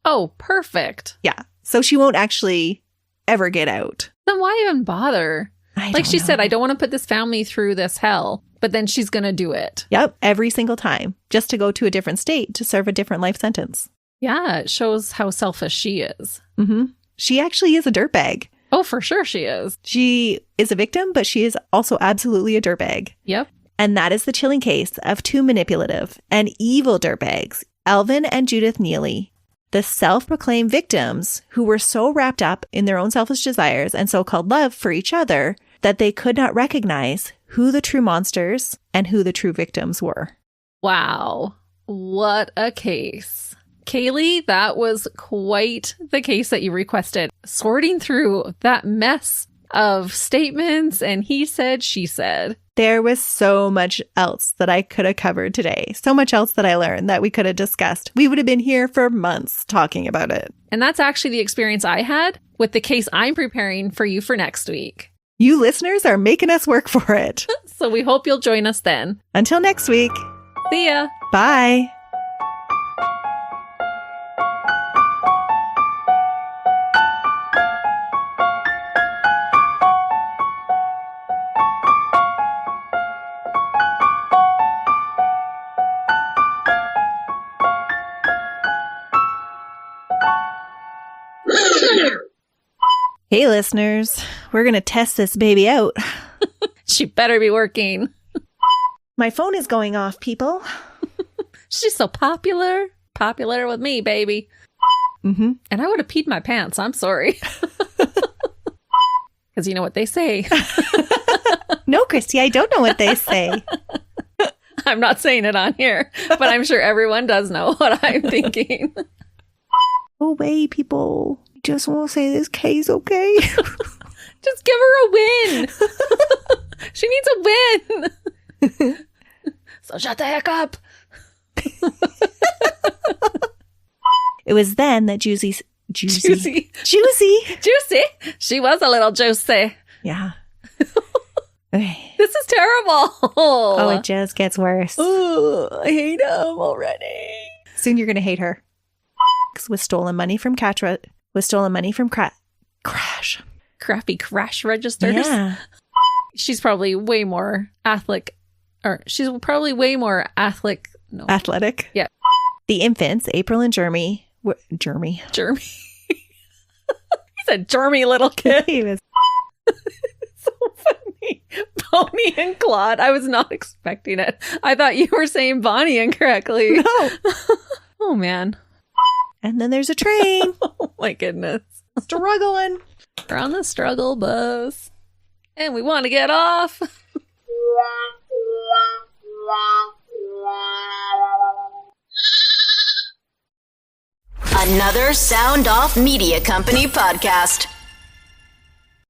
Oh, perfect. Yeah, so she won't actually ever get out. Then why even bother? Like she said, I don't want to put this family through this hell, but then she's going to do it. Yep, every single time, just to go to a different state to serve a different life sentence. Yeah, it shows how selfish she is. Mm-hmm. She actually is a dirtbag. Oh, for sure she is. She is a victim, but she is also absolutely a dirtbag. Yep. And that is the chilling case of two manipulative and evil dirtbags, Alvin and Judith Neeley, the self-proclaimed victims who were so wrapped up in their own selfish desires and so-called love for each other that they could not recognize who the true monsters and who the true victims were. Wow. What a case. Kaylee, that was quite the case that you requested. Sorting through that mess of statements and he said, she said. There was so much else that I could have covered today. So much else that I learned that we could have discussed. We would have been here for months talking about it. And that's actually the experience I had with the case I'm preparing for you for next week. You listeners are making us work for it. So we hope you'll join us then. Until next week. See ya. Bye. Hey, listeners, we're going to test this baby out. She better be working. My phone is going off, people. She's so popular. Popular with me, baby. Mm-hmm. And I would have peed my pants. I'm sorry. Because you know what they say. No, Christy, I don't know what they say. I'm not saying it on here, but I'm sure everyone does know what I'm thinking. Go away, people. Just want to say this case, okay? Just give her a win. She needs a win. So shut the heck up. It was then that Juicy. Juicy. She was a little juicy. Yeah. Okay. This is terrible. Oh, it just gets worse. Oh, I hate him already. Soon you're going to hate her. With stolen money from Crash. Crappy crash registers. Yeah. She's probably way more athletic. Athletic. Yeah. The infants, April and Jeremy. Jeremy. He's a germy little kid. He was So funny. Bonnie and Claude. I was not expecting it. I thought you were saying Bonnie incorrectly. No. Oh, man. And then there's a train. Oh, my goodness. Struggling. We're on the struggle bus. And we want to get off. Another Sound Off Media Company podcast.